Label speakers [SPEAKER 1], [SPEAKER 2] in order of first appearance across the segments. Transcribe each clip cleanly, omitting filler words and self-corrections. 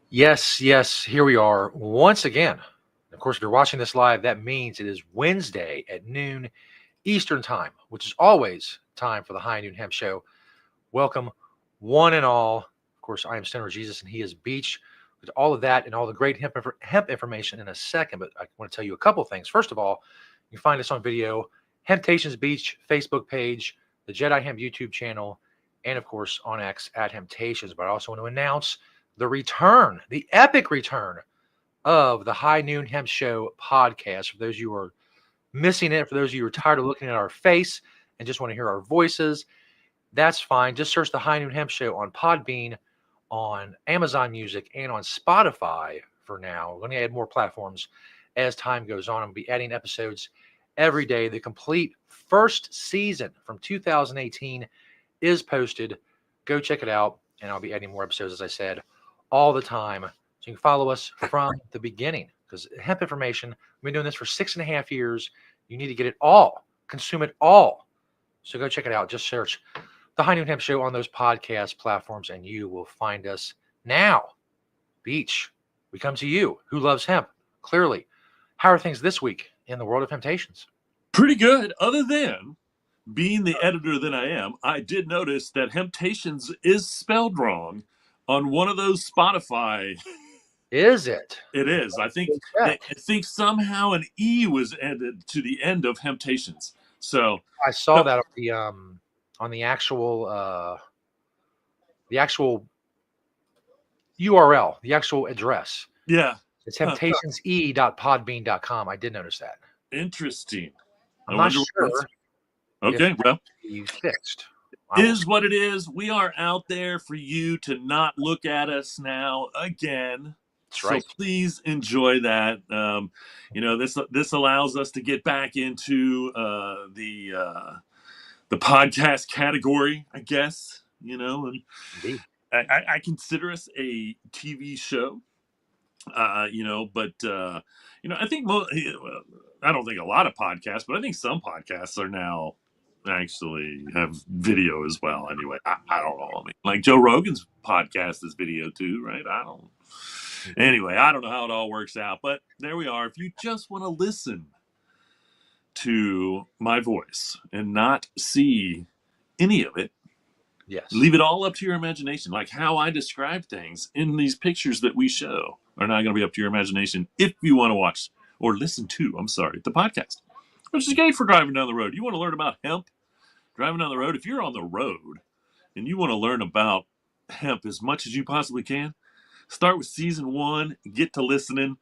[SPEAKER 1] Yes, yes, here we are once again. Of course, if you're watching this live, that means it is Wednesday at noon Eastern Time, which is always time for the High Noon Hemp Show. Welcome, one and all. Of course, I am Stoner Jesus, and he is Beach. With all of that and all the great hemp information in a second, but I want to tell you a couple things. First of all, you can find us on video, Hemptations Beach Facebook page, the Jedi Hemp YouTube channel, and of course on X at Hemptations. But I also want to announce the return, the epic return of the High Noon Hemp Show podcast. For those of you who are missing it, for those of you who are tired of looking at our face and just want to hear our voices, that's fine. Just search the High Noon Hemp Show on Podbean, on Amazon Music, and on Spotify for now. We're going to add more platforms as time goes on. I'm going to be adding episodes every day. The complete first season from 2018 is posted. Go check it out, and I'll be adding more episodes, as I said, all the time. So you can follow us from the beginning, because hemp information, we've been doing this for 6.5 years. You need to get it all, consume it all. So go check it out. Just search the High Noon Hemp Show on those podcast platforms, and you will find us now. Beach, we come to you, who loves hemp, clearly. How are things this week in the world of Temptations?
[SPEAKER 2] Pretty good, other than being the editor that I am. I did notice that Hemptations is spelled wrong on one of those Spotify.
[SPEAKER 1] Is it?
[SPEAKER 2] It is. I think somehow an E was added to the end of Hemptations. So
[SPEAKER 1] I saw that on the actual URL, the actual address.
[SPEAKER 2] Yeah.
[SPEAKER 1] It's temptationse.podbean.com. I did notice that.
[SPEAKER 2] Interesting.
[SPEAKER 1] I'm not sure.
[SPEAKER 2] Okay, well,
[SPEAKER 1] you fixed.
[SPEAKER 2] Is what it is. We are out there for you to not look at us now again.
[SPEAKER 1] That's right.
[SPEAKER 2] So please enjoy that. This allows us to get back into the podcast category, I guess. And I consider us a TV show. I think I don't think a lot of podcasts, but I think some podcasts are now actually have video as well. Anyway, I don't know. I mean, like Joe Rogan's podcast is video too, right? Anyway, I don't know how it all works out, but there we are. If you just want to listen to my voice and not see any of it,
[SPEAKER 1] yes,
[SPEAKER 2] leave it all up to your imagination. Like how I describe things in these pictures that we show are not going to be up to your imagination if you want to watch or listen to, the podcast, which is great for driving down the road. You want to learn about hemp, driving down the road. If you're on the road and you want to learn about hemp as much as you possibly can, start with season 1, get to listening,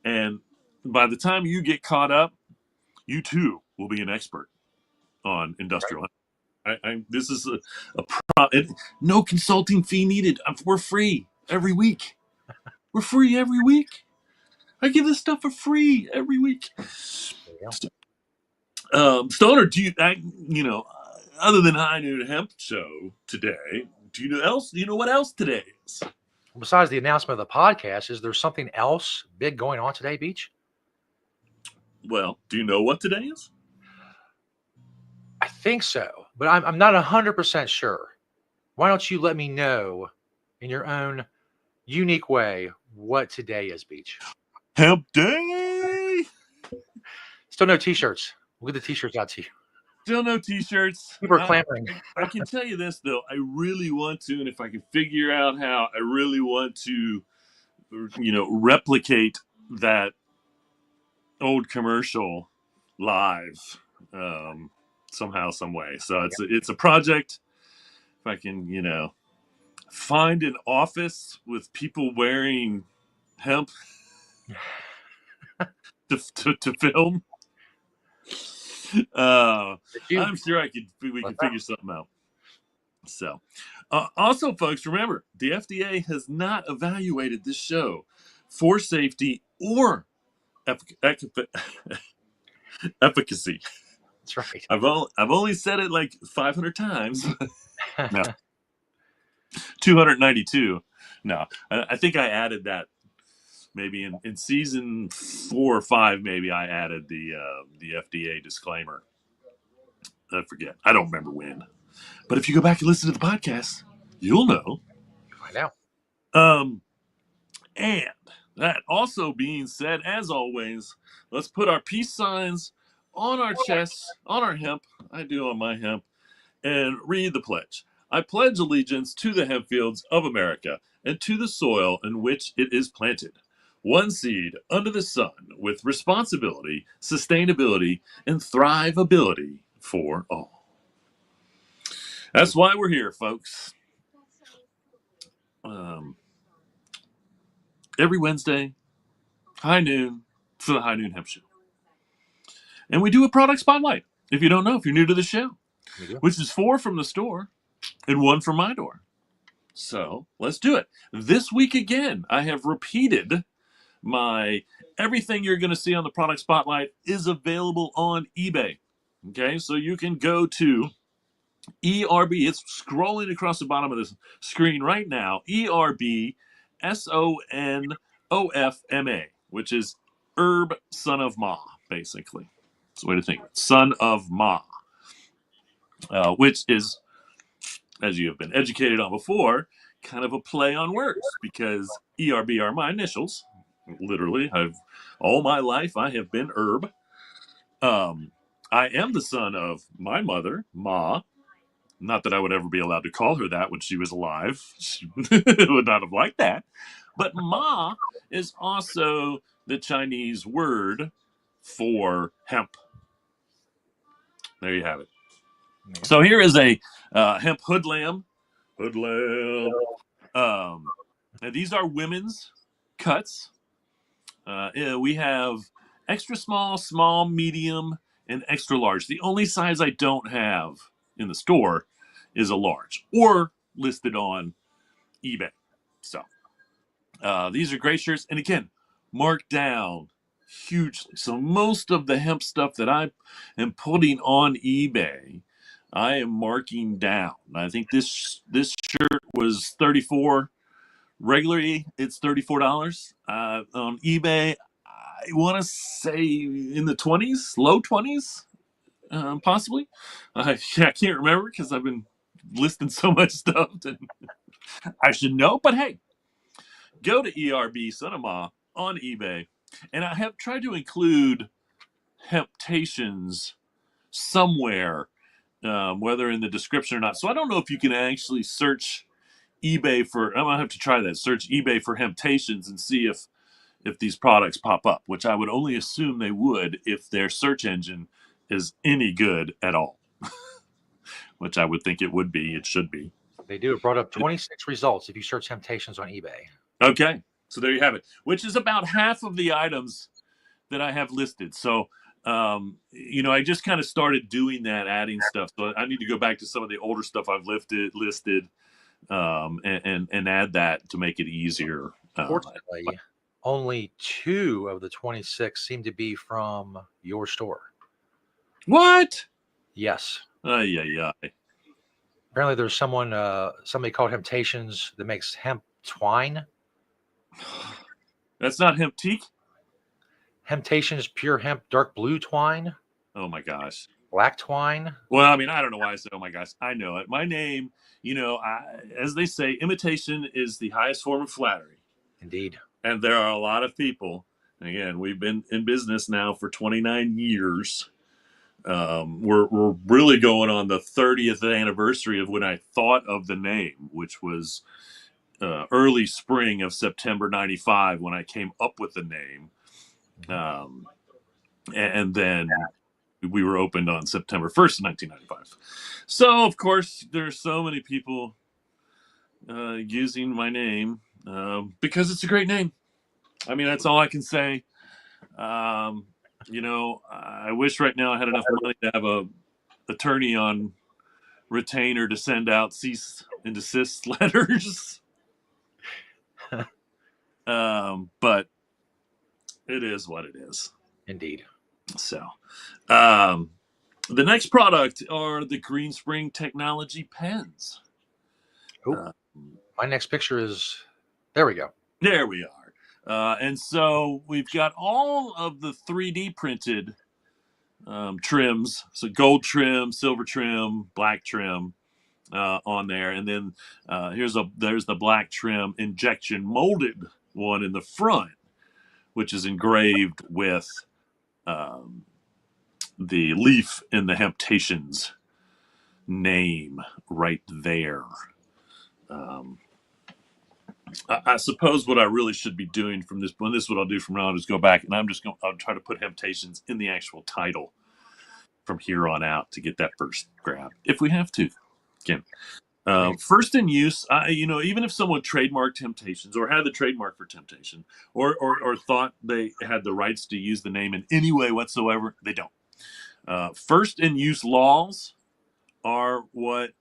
[SPEAKER 2] and by the time you get caught up, you too will be an expert on industrial hemp. This is no consulting fee needed. We're free every week. We're free every week. I give this stuff for free every week. Stoner, do you other than High Noon Hemp Show today, do you know what else today is?
[SPEAKER 1] Besides the announcement of the podcast, is there something else big going on today, Beach?
[SPEAKER 2] Well, do you know what today is?
[SPEAKER 1] I think so, but I'm not 100% sure. Why don't you let me know in your own unique way what today is, Beach?
[SPEAKER 2] Hemp Day!
[SPEAKER 1] Still no T-shirts. We'll get the T-shirts out to you.
[SPEAKER 2] Still no T-shirts.
[SPEAKER 1] People are clamoring.
[SPEAKER 2] I can tell you this, though. I really want to, and if I can figure out how, I really want to, replicate that old commercial live somehow, some way. So it's a project. If I can, find an office with people wearing hemp to film. I'm sure we can figure something out. So, also, folks, remember, the FDA has not evaluated this show for safety or efficacy.
[SPEAKER 1] That's right.
[SPEAKER 2] I've only said it like 500 times. No, 292. No, I think I added that maybe in season 4 or 5. Maybe I added the FDA disclaimer. I forget. I don't remember when. But if you go back and listen to the podcast, you'll know.
[SPEAKER 1] Find out.
[SPEAKER 2] And that also being said, as always, let's put our peace signs on our chests, on our hemp. I do on my hemp, and read the pledge. I pledge allegiance to the hemp fields of America and to the soil in which it is planted. One seed under the sun with responsibility, sustainability, and thrivability for all. That's why we're here, folks. Every Wednesday, high noon, for the High Noon Hemp Show. And we do a product spotlight. If you don't know, if you're new to the show, which is 4 from the store and 1 from my door. So let's do it. This week again, I have repeated my everything you're going to see on the product spotlight is available on eBay. Okay, so you can go to ERB. It's scrolling across the bottom of this screen right now. ERBSONOFMA, which is Herb Son of Ma, basically. That's the way to think of it. Son of Ma, which is, as you have been educated on before, kind of a play on words because ERB are my initials. Literally, all my life I have been Herb. I am the son of my mother, Ma. Not that I would ever be allowed to call her that when she was alive. She would not have liked that. But Ma is also the Chinese word for hemp. There you have it. So here is a hemp hoodlam. Hoodlam. And these are women's cuts. We have extra small, small, medium, and extra large. The only size I don't have in the store is a large or listed on eBay. So these are great shirts. And again, marked down hugely. So most of the hemp stuff that I am putting on eBay, I am marking down. I think this shirt was $34. Regularly, it's $34. On eBay, I want to say in the 20s, low 20s, possibly. I can't remember because I've been listing so much stuff that I should know. But hey, go to ERB Cinema on eBay. And I have tried to include Hemptations somewhere, whether in the description or not. So I don't know if you can actually search eBay for, I'm going to have to try that, search eBay for Hemptations and see if these products pop up, which I would only assume they would if their search engine is any good at all, which I would think it would be. It should be.
[SPEAKER 1] They do. It brought up 26 results if you search Hemptations on eBay.
[SPEAKER 2] Okay. So there you have it, which is about half of the items that I have listed. So, I just kind of started doing that, adding stuff. So I need to go back to some of the older stuff I've listed, and add that to make it easier.
[SPEAKER 1] Fortunately, only 2 of the 26 seem to be from your store.
[SPEAKER 2] What?
[SPEAKER 1] Yes.
[SPEAKER 2] Yeah.
[SPEAKER 1] Apparently, there's somebody called Hemptations that makes hemp twine.
[SPEAKER 2] That's not hemp teak?
[SPEAKER 1] Hemptations pure hemp dark blue twine.
[SPEAKER 2] Oh my gosh.
[SPEAKER 1] Black twine.
[SPEAKER 2] Well, I mean, I don't know why I said, oh my gosh. I know it. My name, as they say, imitation is the highest form of flattery.
[SPEAKER 1] Indeed.
[SPEAKER 2] And there are a lot of people. Again, we've been in business now for 29 years. We're really going on the 30th anniversary of when I thought of the name, which was early spring of September 95 when I came up with the name. And then we were opened on September 1st, 1995. So, of course, there's so many people using my name because it's a great name. I mean, that's all I can say. I wish right now I had enough money to have a attorney on retainer to send out cease and desist letters. But it is what it is.
[SPEAKER 1] Indeed.
[SPEAKER 2] So, the next product are the Green Spring Technology pens.
[SPEAKER 1] My next picture is, there we go.
[SPEAKER 2] There we are. And so we've got all of the 3D printed trims. So gold trim, silver trim, black trim on there. And then there's the black trim injection molded one in the front, which is engraved with um, the leaf in the Hemptations name right there. Um, I suppose what I really should be doing from this point, this is what I'll do from now on, is go back and I'll try to put Hemptations in the actual title from here on out to get that first grab if we have to. Again,
[SPEAKER 1] Right.
[SPEAKER 2] first in use, even if someone trademarked Temptations or had the trademark for Temptation or thought they had the rights to use the name in any way whatsoever, they don't. First in use laws are what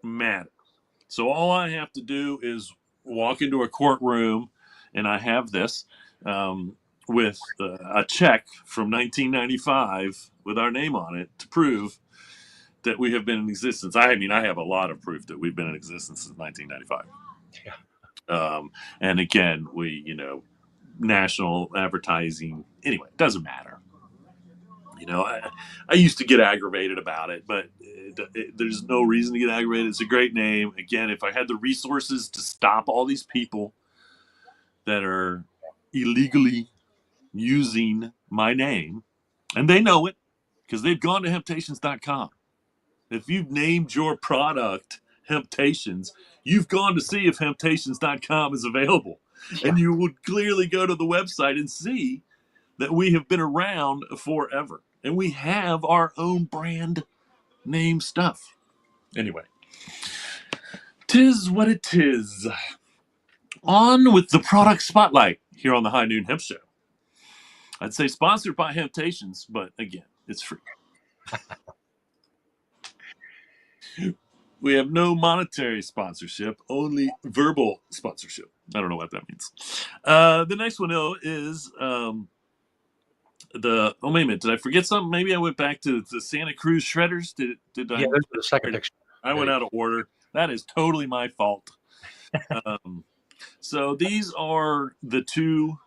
[SPEAKER 2] matter. So all I have to do is walk into a courtroom, and I have this with a check from 1995 with our name on it to prove that we have been in existence. I mean, I have a lot of proof that we've been in existence since 1995.
[SPEAKER 1] Yeah.
[SPEAKER 2] And again, national advertising. Anyway, it doesn't matter. I used to get aggravated about it, but there's no reason to get aggravated. It's a great name. Again, if I had the resources to stop all these people that are illegally using my name, and they know it because they've gone to Hemptations.com. If you've named your product Hemptations, you've gone to see if Hemptations.com is available.
[SPEAKER 1] Yeah.
[SPEAKER 2] And you would clearly go to the website and see that we have been around forever. And we have our own brand name stuff. Anyway, tis what it is. On with the product spotlight here on the High Noon Hemp Show. I'd say sponsored by Hemptations, but again, it's free. We have no monetary sponsorship, only verbal sponsorship. I don't know what that means. The next one is oh, wait a minute. Did I forget something? Maybe I went back to the Santa Cruz shredders. Did
[SPEAKER 1] Yeah,
[SPEAKER 2] I?
[SPEAKER 1] there's the second picture.
[SPEAKER 2] I went out of order. That is totally my fault. Um, so these are the two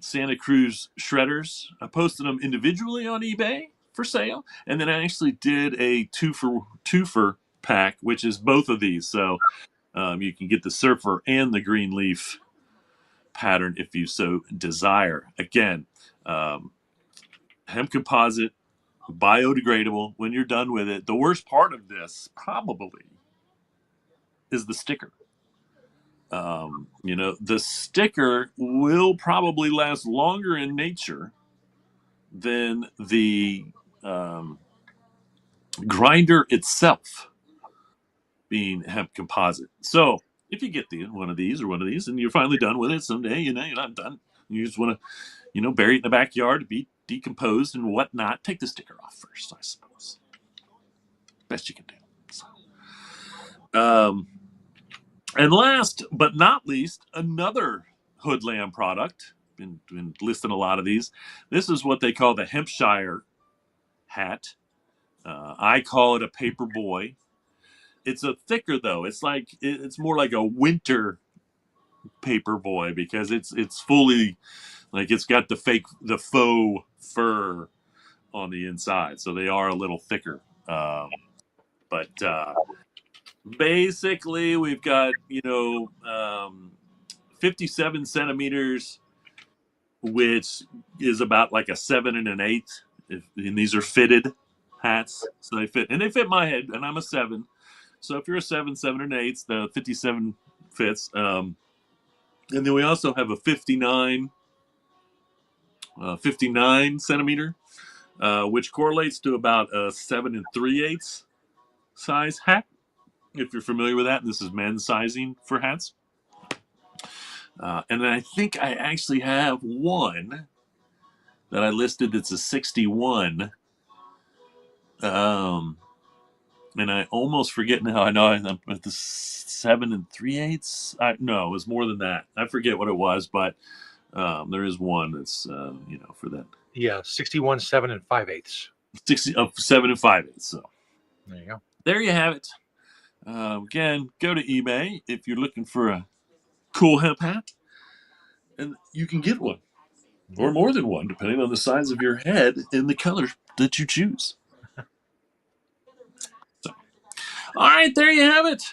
[SPEAKER 2] Santa Cruz shredders. I posted them individually on eBay for sale, and then I actually did a two for pack, which is both of these. So you can get the surfer and the green leaf pattern if you so desire. Again, um, hemp composite, biodegradable. When you're done with it, the worst part of this probably is the sticker. The sticker will probably last longer in nature than the um, grinder itself being hemp composite. So if you get one of these or one of these and you're finally done with it someday, you're not done. You just want to, bury it in the backyard to be decomposed and whatnot. Take the sticker off first, I suppose. Best you can do. So, and last but not least, another Hoodland product. Been listing a lot of these. This is what they call the Hempshire hat. I call it a paper boy. It's a thicker though. It's more like a winter paper boy because it's fully like it's got the faux fur on the inside, so they are a little thicker. But basically, we've got 57 centimeters, which is about like a 7 1/8. And these are fitted hats, so they fit my head, and I'm a 7. So if you're a 7 7 1/8, the 57 fits. And then we also have a 59 centimeter, which correlates to about a 7 3/8 size hat. If you're familiar with that, this is men's sizing for hats. And then I think I actually have one that I listed that's a 61. And I almost forget now. I know I'm at the 7 3/8. No, it was more than that. I forget what it was, but there is one that's for that
[SPEAKER 1] Yeah, 61 7 and 5/8.
[SPEAKER 2] 7 5/8. So
[SPEAKER 1] There you go.
[SPEAKER 2] there you have it. Again, go to eBay if you're looking for a cool hemp hat, and you can get one or more than one, depending on the size of your head and the color that you choose. All right, there you have it.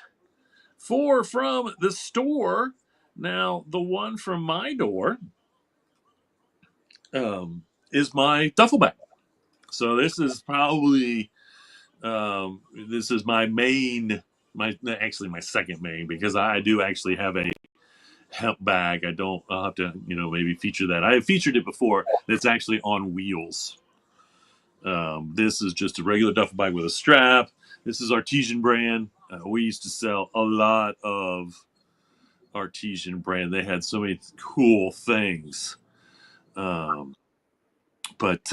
[SPEAKER 2] 4 from the store. Now, the one from my door is my duffel bag. So this is probably this is my main, my second main, because I do actually have a hemp bag. I'll have to, maybe feature that. I have featured it before. It's actually on wheels. This is just a regular duffel bag with a strap. This is Artesian brand. We used to sell a lot of Artesian brand. They had so many cool things. But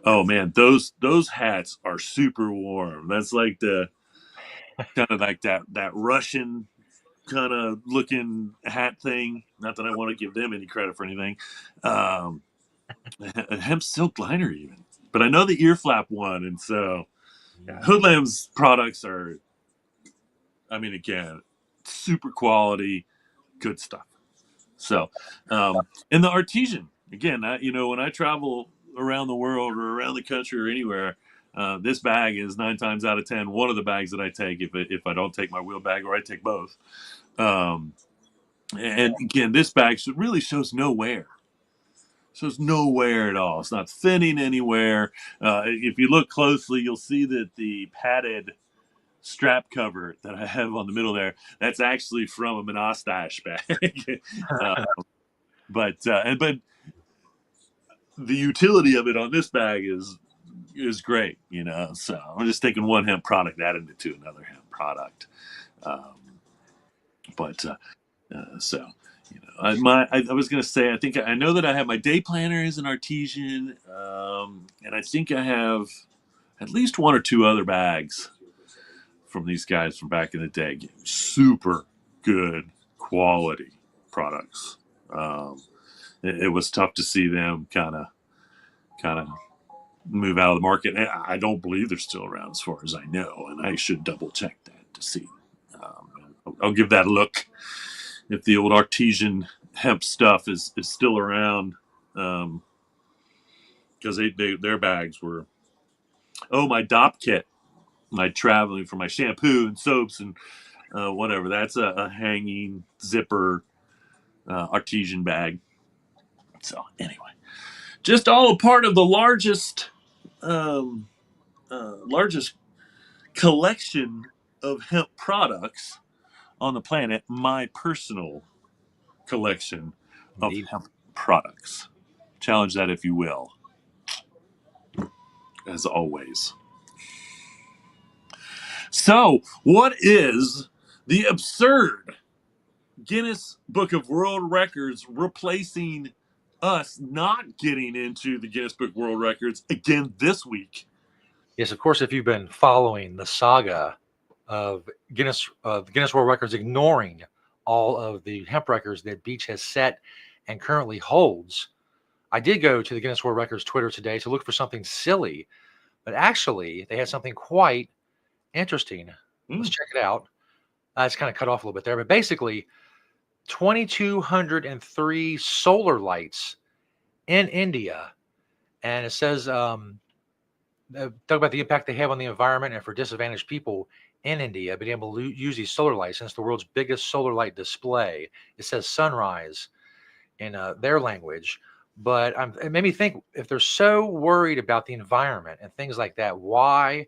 [SPEAKER 2] oh man, those hats are super warm. That's like the kind of like that Russian kind of looking hat thing. Not that I want to give them any credit for anything. Um, a hemp silk liner even, but I know the ear flap one, and so yeah, Hoodlam's products are, I mean, again, super quality, good stuff. So, and the Artesian again, when I travel around the world or around the country or anywhere, this bag is 9 times out of 10 one of the bags that I take if I don't take my wheel bag or I take both. And again, this bag really shows no wear. Shows no wear at all. It's not thinning anywhere. If you look closely, you'll see that the padded strap cover that I have on the middle there, that's actually from a Monostache bag. But the utility of it on this bag is great, So I'm just taking one hemp product, adding it to another hemp product. Um, but so I was gonna say, I know that I have my day planner as an Artesian, and I think I have at least one or two other bags from these guys from back in the day. Super good quality products. It was tough to see them kind of move out of the market. I don't believe they're still around, as far as I know, and I should double check that to see. I'll give that a look if the old Artesian hemp stuff is still around, because their bags were, my DOP kit, my traveling for my shampoo and soaps and whatever. That's a hanging zipper Artesian bag. So anyway, just all a part of the largest largest collection of hemp products on the planet. My personal collection of
[SPEAKER 1] Indeed.
[SPEAKER 2] hemp products. Challenge that if you will. As always. So, what is the absurd Guinness Book of World Records replacing us not getting into the Guinness Book of World Records again this week?
[SPEAKER 1] Yes, of course, if you've been following the saga of Guinness World Records ignoring all of the hemp records that Beach has set and currently holds, I did go to the Guinness World Records Twitter today to look for something silly, but actually they had something quite interesting. Let's check it out. It's kind of cut off a little bit there, but basically 2,203 solar lights in India. And it says, talk about the impact they have on the environment and for disadvantaged people in India, being able to use these solar lights. And it's the world's biggest solar light display. It says sunrise in their language. But it made me think, if they're so worried about the environment and things like that, why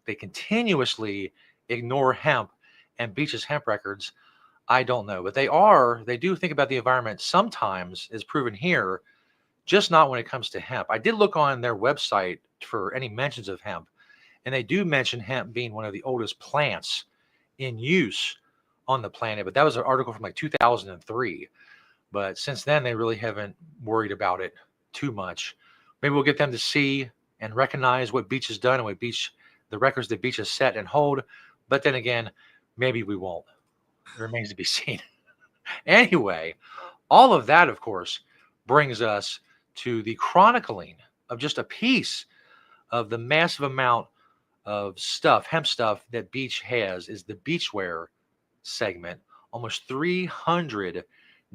[SPEAKER 1] they continuously ignore hemp and Beach's hemp records? I don't know. But they do think about the environment sometimes, as proven here, just not when it comes to hemp. I did look on their website for any mentions of hemp, and they do mention hemp being one of the oldest plants in use on the planet. But that was an article from like 2003. But since then, they really haven't worried about it too much. Maybe we'll get them to see and recognize what Beach has done and the records that Beach has set and hold. But then again, maybe we won't. It remains to be seen. Anyway, all of that, of course, brings us to the chronicling of just a piece of the massive amount of stuff, hemp stuff, that Beach has. Is the beachwear segment. Almost 300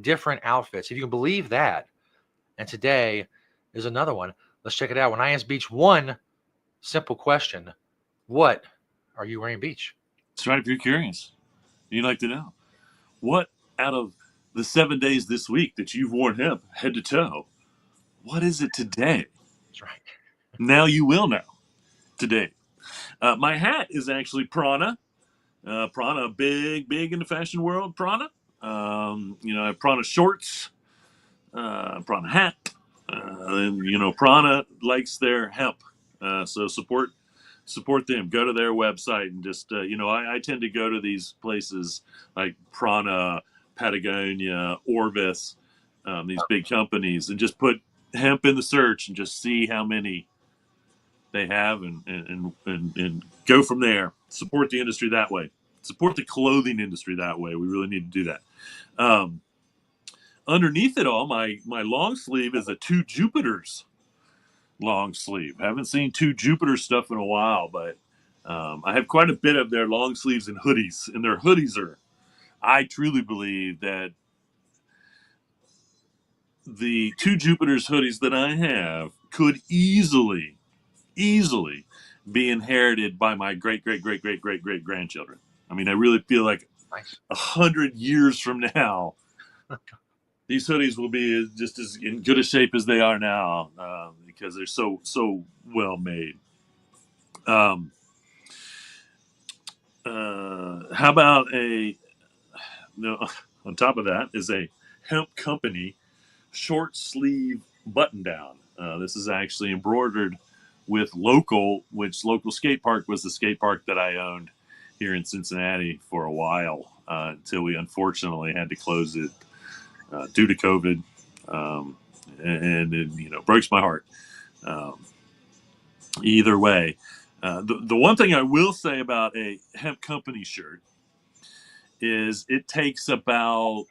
[SPEAKER 1] different outfits, if you can believe that. And today is another one. Let's check it out. When I asked Beach one simple question, what are you wearing, Beach?
[SPEAKER 2] That's right, if you're curious. You'd like to know. What out of the 7 days this week that you've worn hemp head to toe, what is it today?
[SPEAKER 1] That's right.
[SPEAKER 2] Now you will know today. My hat is actually Prana. Prana, big in the fashion world. Prana. I have Prana shorts, Prana hat, and Prana likes their hemp. So support them. Go to their website and just I tend to go to these places like Prana, Patagonia, Orvis, these big companies, and just put hemp in the search and just see how many they have, and go from there. Support the industry that way. Support the clothing industry that way. We really need to do that. Um, Underneath it all, my long sleeve is a Two Jupiters long sleeve. I haven't seen Two Jupiter stuff in a while, but I have quite a bit of their long sleeves and hoodies. And their hoodies are, I truly believe that the Two Jupiters hoodies that I have could easily be inherited by my great grandchildren. I mean, I really feel like
[SPEAKER 1] Nice.
[SPEAKER 2] 100 years from now, these hoodies will be just as in good a shape as they are now, because they're so well made. Um, how about no, on top of that is a Hemp Company short sleeve button down. This is actually embroidered with local skate park was the skate park that I owned here in Cincinnati for a while, until we unfortunately had to close it due to COVID. And it breaks my heart. Um, Either way, the one thing I will say about a Hemp Company shirt is it takes about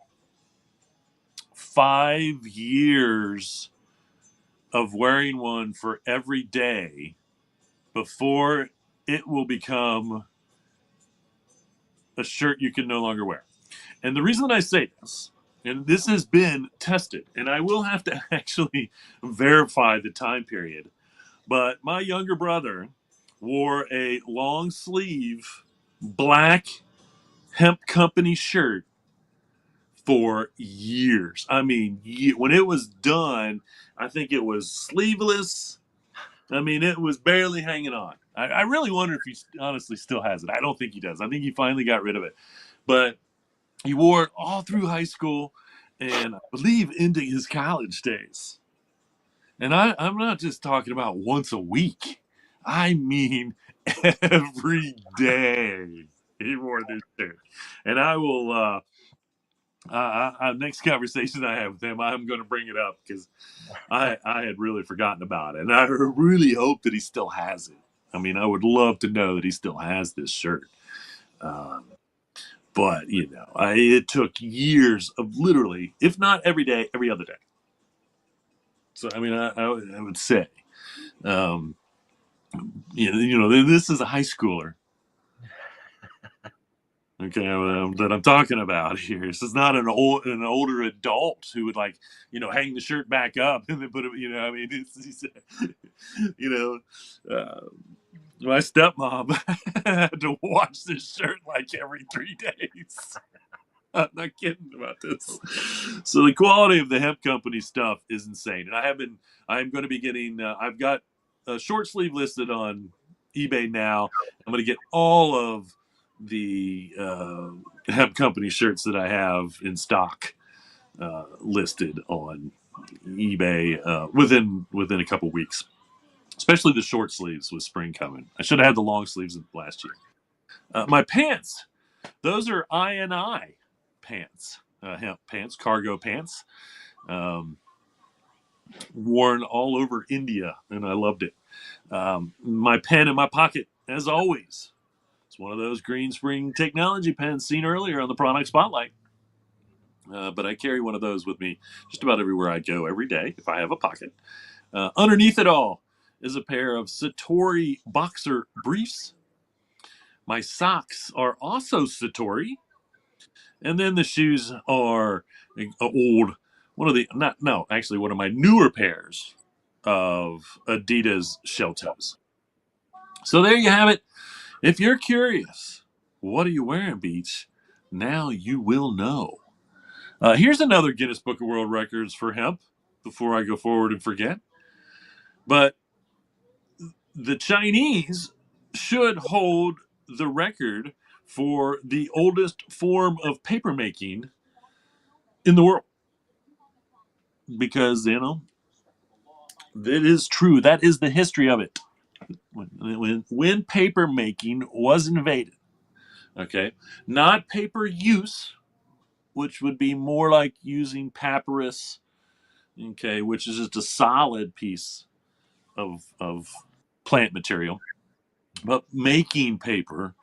[SPEAKER 2] 5 years of wearing one for every day before it will become a shirt you can no longer wear. And the reason I say this, and this has been tested, and I will have to actually verify the time period, but my younger brother wore a long sleeve black Hemp Company shirt for years. I mean, when it was done, I think it was sleeveless. I mean, it was barely hanging on. I really wonder if he honestly still has it. I don't think he does. I think he finally got rid of it. But he wore it all through high school and I believe into his college days. And I'm not just talking about once a week. I mean, every day he wore this shirt. And I will, next conversation I have with him, I'm going to bring it up because I had really forgotten about it. And I really hope that he still has it. I mean, I would love to know that he still has this shirt. Um, but, it took years of literally, if not every day, every other day. So, I mean, I would say, um, this is a high schooler. Okay, that I'm talking about here. This is not an older adult who would hang the shirt back up and then put it. I mean, you know, uh, my stepmom had to wash this shirt like every 3 days. I'm not kidding about this. So the quality of the Hemp Company stuff is insane, and I'm going to be getting. I've got a short sleeve listed on eBay now. I'm going to get all of the Hemp Company shirts that I have in stock listed on eBay within a couple weeks. Especially the short sleeves with spring coming. I should have had the long sleeves last year. My pants, those are INI pants, hemp pants, cargo pants, um, worn all over India, and I loved it. My pen in my pocket, as always. It's one of those green spring technology pens seen earlier on the product spotlight. But I carry one of those with me just about everywhere I go every day if I have a pocket. Underneath it all is a pair of Satori boxer briefs. My socks are also Satori. And then the shoes are old. One of the not no, actually one of my newer pairs of Adidas shell toes. So there you have it. If you're curious, what are you wearing, Beach? now you will know. Here's another Guinness Book of World Records for hemp before I go forward and forget. But the Chinese should hold the record for the oldest form of papermaking in the world. Because, it is true. That is the history of it. When paper making was invaded, okay, not paper use, which would be more like using papyrus, okay, which is just a solid piece of plant material, but making paper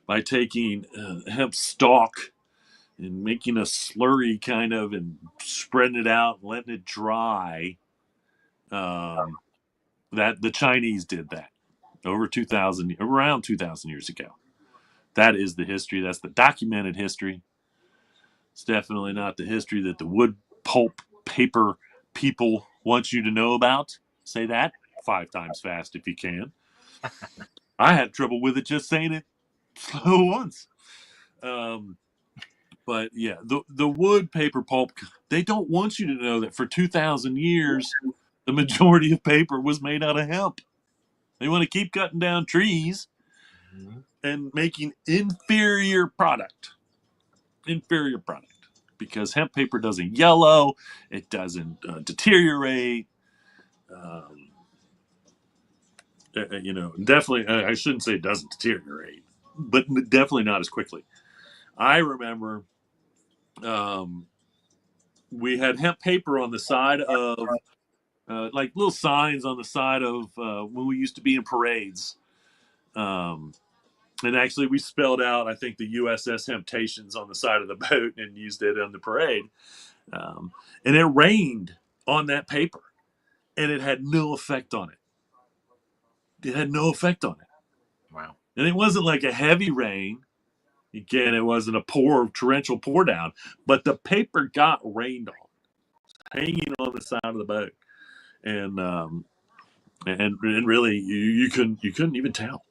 [SPEAKER 2] by taking hemp stalk and making a slurry kind of and spreading it out and letting it dry. That the Chinese did that around 2,000 years ago. That is the history. That's the documented history. It's definitely not the history that the wood pulp paper people want you to know about. Say that 5 times fast if you can. I had trouble with it just saying it slow once. But yeah, the wood paper pulp, they don't want you to know that for 2,000 years, the majority of paper was made out of hemp. They want to keep cutting down trees and making inferior product. Because hemp paper doesn't yellow, it doesn't deteriorate. Definitely, I shouldn't say it doesn't deteriorate, but definitely not as quickly. I remember we had hemp paper on the side of, like little signs on the side of when we used to be in parades. And actually, we spelled out, I think, the USS Temptations on the side of the boat and used it on the parade. And it rained on that paper, and it had no effect on it. It had no effect on it.
[SPEAKER 1] Wow.
[SPEAKER 2] And it wasn't like a heavy rain. Again, it wasn't a torrential pour down, but the paper got rained on, hanging on the side of the boat. And really, you couldn't even tell.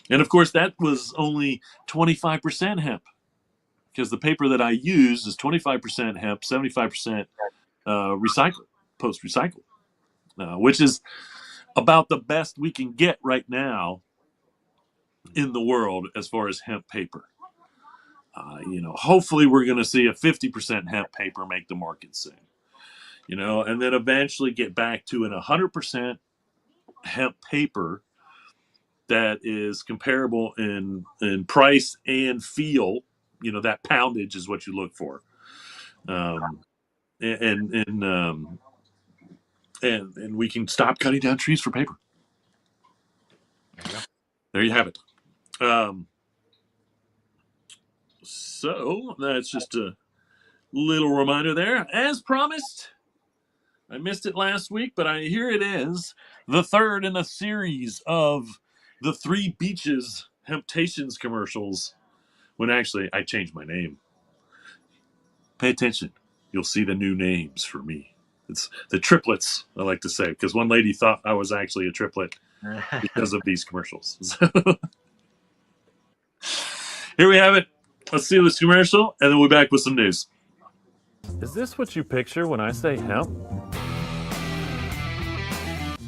[SPEAKER 2] And of course, that was only 25% hemp, because the paper that I use is 25% hemp, 75% recycled, post recycled, which is about the best we can get right now in the world as far as hemp paper. Hopefully we're going to see a 50% hemp paper make the market soon. And then eventually get back to an 100% hemp paper that is comparable in price and feel. That poundage is what you look for. And we can stop cutting down trees for paper. There you have it. So that's just a little reminder there. As promised, I missed it last week, but here it is, the third in a series of the 3 Beaches Hemptations commercials. When actually I changed my name. Pay attention. You'll see the new names for me. It's the triplets, I like to say, because one lady thought I was actually a triplet because of these commercials. So, here we have it. Let's see this commercial, and then we'll be back with some news.
[SPEAKER 3] Is this what you picture when I say hemp?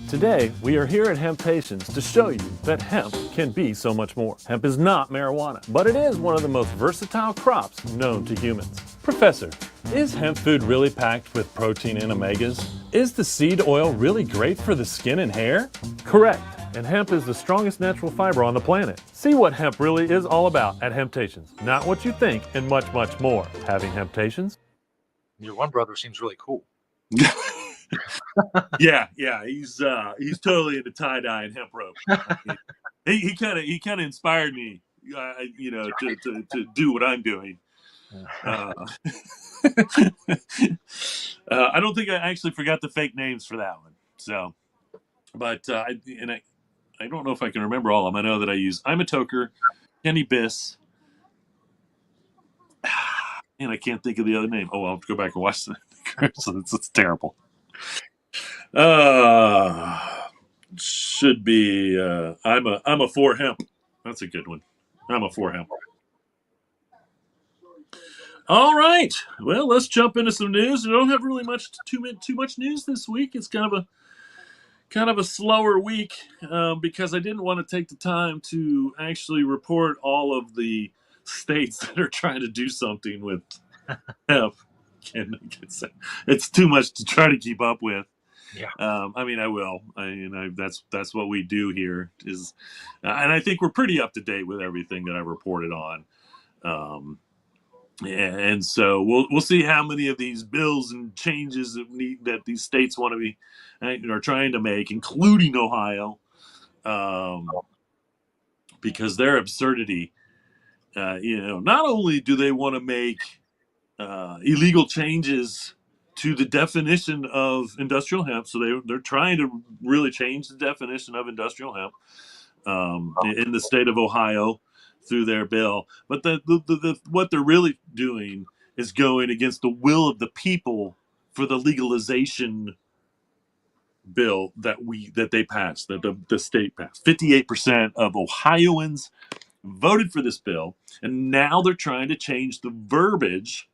[SPEAKER 3] Today, we are here at Hemptations to show you that hemp can be so much more. Hemp is not marijuana, but it is one of the most versatile crops known to humans. Professor, is hemp food really packed with protein and omegas? Is the seed oil really great for the skin and hair? Correct, and hemp is the strongest natural fiber on the planet. See what hemp really is all about at Hemptations. Not what you think, and much, much more. Having Hemptations?
[SPEAKER 1] Your one brother seems really cool.
[SPEAKER 2] yeah, he's totally into tie dye and hemp rope. He kind of inspired me, to do what I'm doing. I don't think I actually forgot the fake names for that one. So, but I don't know if I can remember all of them. I know that I use I'm a Toker, Kenny Biss, and I can't think of the other name. Oh, I'll have to go back and watch the commercial. It's terrible. Should be I'm a 4 hemp. That's a good one. I'm a 4 hemp. All right. Well, let's jump into some news. We don't have really too much news this week. It's kind of a slower week because I didn't want to take the time to actually report all of the states that are trying to do something with hemp. And it's too much to try to keep up with.
[SPEAKER 1] Yeah.
[SPEAKER 2] I mean, I will. That's what we do here. And I think we're pretty up to date with everything that I reported on. Um, and so we'll see how many of these bills and changes that these states want to be are trying to make, including Ohio, because their absurdity. Not only do they want to make illegal changes to the definition of industrial hemp, so they're trying to really change the definition of industrial hemp in the state of Ohio through their bill. But what they're really doing is going against the will of the people for the legalization bill that they passed, that the state passed. 58% of Ohioans voted for this bill, and now they're trying to change the verbiage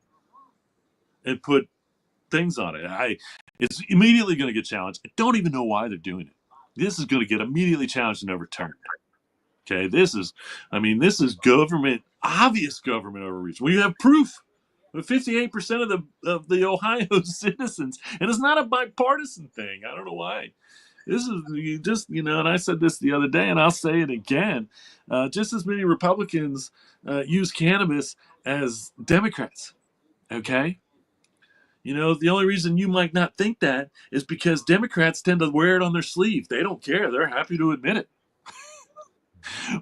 [SPEAKER 2] and put things on it. It's immediately going to get challenged. I don't even know why they're doing it. This is going to get immediately challenged and overturned. Okay, this is obvious government overreach. We have proof. 58% of the Ohio citizens, and it's not a bipartisan thing. I don't know why. This is and I said this the other day, and I'll say it again. Just as many Republicans use cannabis as Democrats. Okay, the only reason you might not think that is because Democrats tend to wear it on their sleeve. They don't care. They're happy to admit it.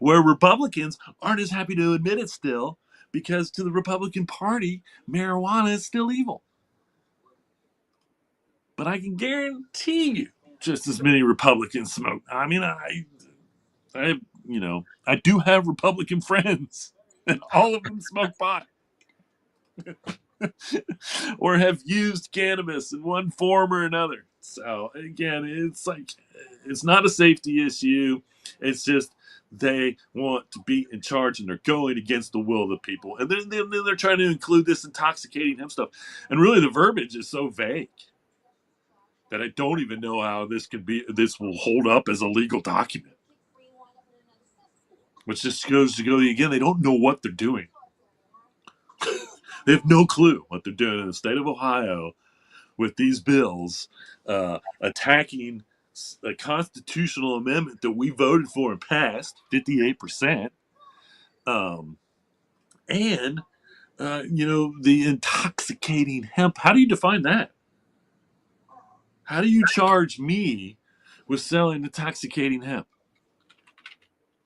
[SPEAKER 2] Where Republicans aren't as happy to admit it still, because to the Republican Party, marijuana is still evil. But I can guarantee you, just as many Republicans smoke. I mean, I do have Republican friends, and all of them smoke pot. Or have used cannabis in one form or another. So again, it's not a safety issue. It's just they want to be in charge, and they're going against the will of the people. And then they're trying to include this intoxicating hemp stuff. And really, the verbiage is so vague that I don't even know how this will hold up as a legal document. Which just goes to go again, they don't know what they're doing. They have no clue what they're doing in the state of Ohio with these bills attacking a constitutional amendment that we voted for and passed, 58%, and the intoxicating hemp. How do you define that? How do you charge me with selling intoxicating hemp?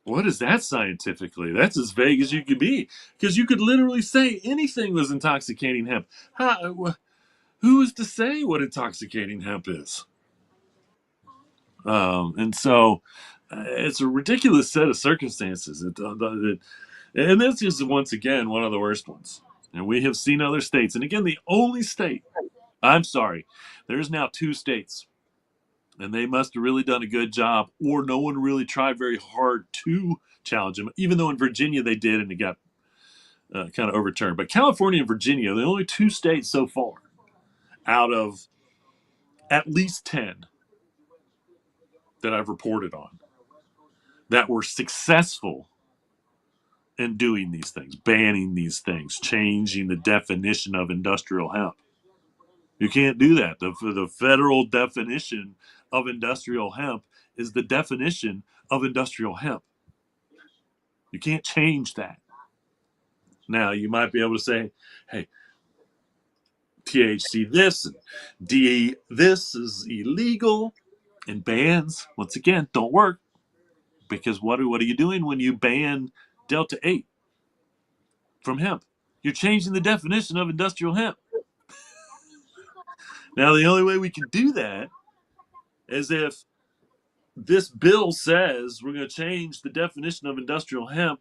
[SPEAKER 2] What is that scientifically? That's as vague as you could be, because you could literally say anything was intoxicating hemp. Who is to say what intoxicating hemp is? And so it's a ridiculous set of circumstances. And this is, once again, one of the worst ones. And we have seen other states. And again, the only state, I'm sorry, there's now 2 states. And they must have really done a good job, or no one really tried very hard to challenge them, even though in Virginia they did, and it got kind of overturned. But California and Virginia are the only 2 states so far out of at least 10 that I've reported on that were successful in doing these things, banning these things, changing the definition of industrial hemp. You can't do that. The federal definition of industrial hemp is the definition of industrial hemp. You can't change that. Now, you might be able to say, hey, THC this and DE this is illegal, and bans, once again, don't work, because what are you doing when you ban Delta 8 from hemp? You're changing the definition of industrial hemp. Now, the only way we can do that is if this bill says we're going to change the definition of industrial hemp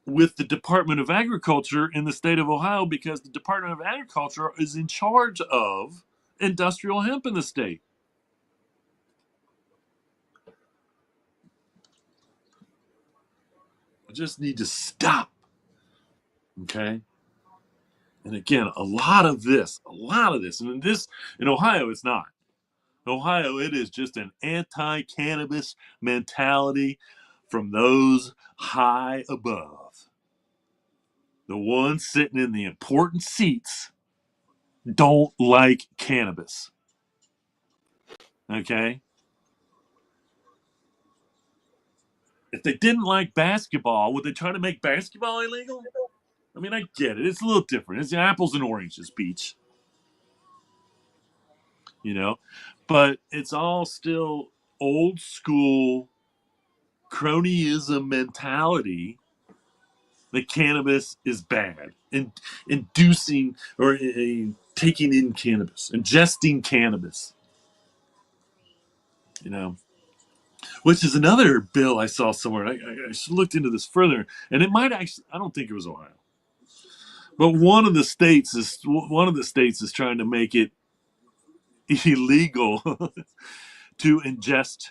[SPEAKER 2] with the Department of Agriculture in the state of Ohio, because the Department of Agriculture is in charge of industrial hemp in the state. I just need to stop. Okay? And again, a lot of this, and this in Ohio, it's not. In Ohio, it is just an anti-cannabis mentality from those high above. The ones sitting in the important seats don't like cannabis. Okay? If they didn't like basketball, would they try to make basketball illegal? I mean, I get it. It's a little different. It's apples and oranges, Beach. You know? But it's all still old school cronyism mentality that cannabis is bad. And inducing or taking in cannabis, ingesting cannabis. You know? Which is another bill I saw somewhere. I looked into this further, and it might actually. I don't think it was Ohio, but one of the states is trying to make it illegal to ingest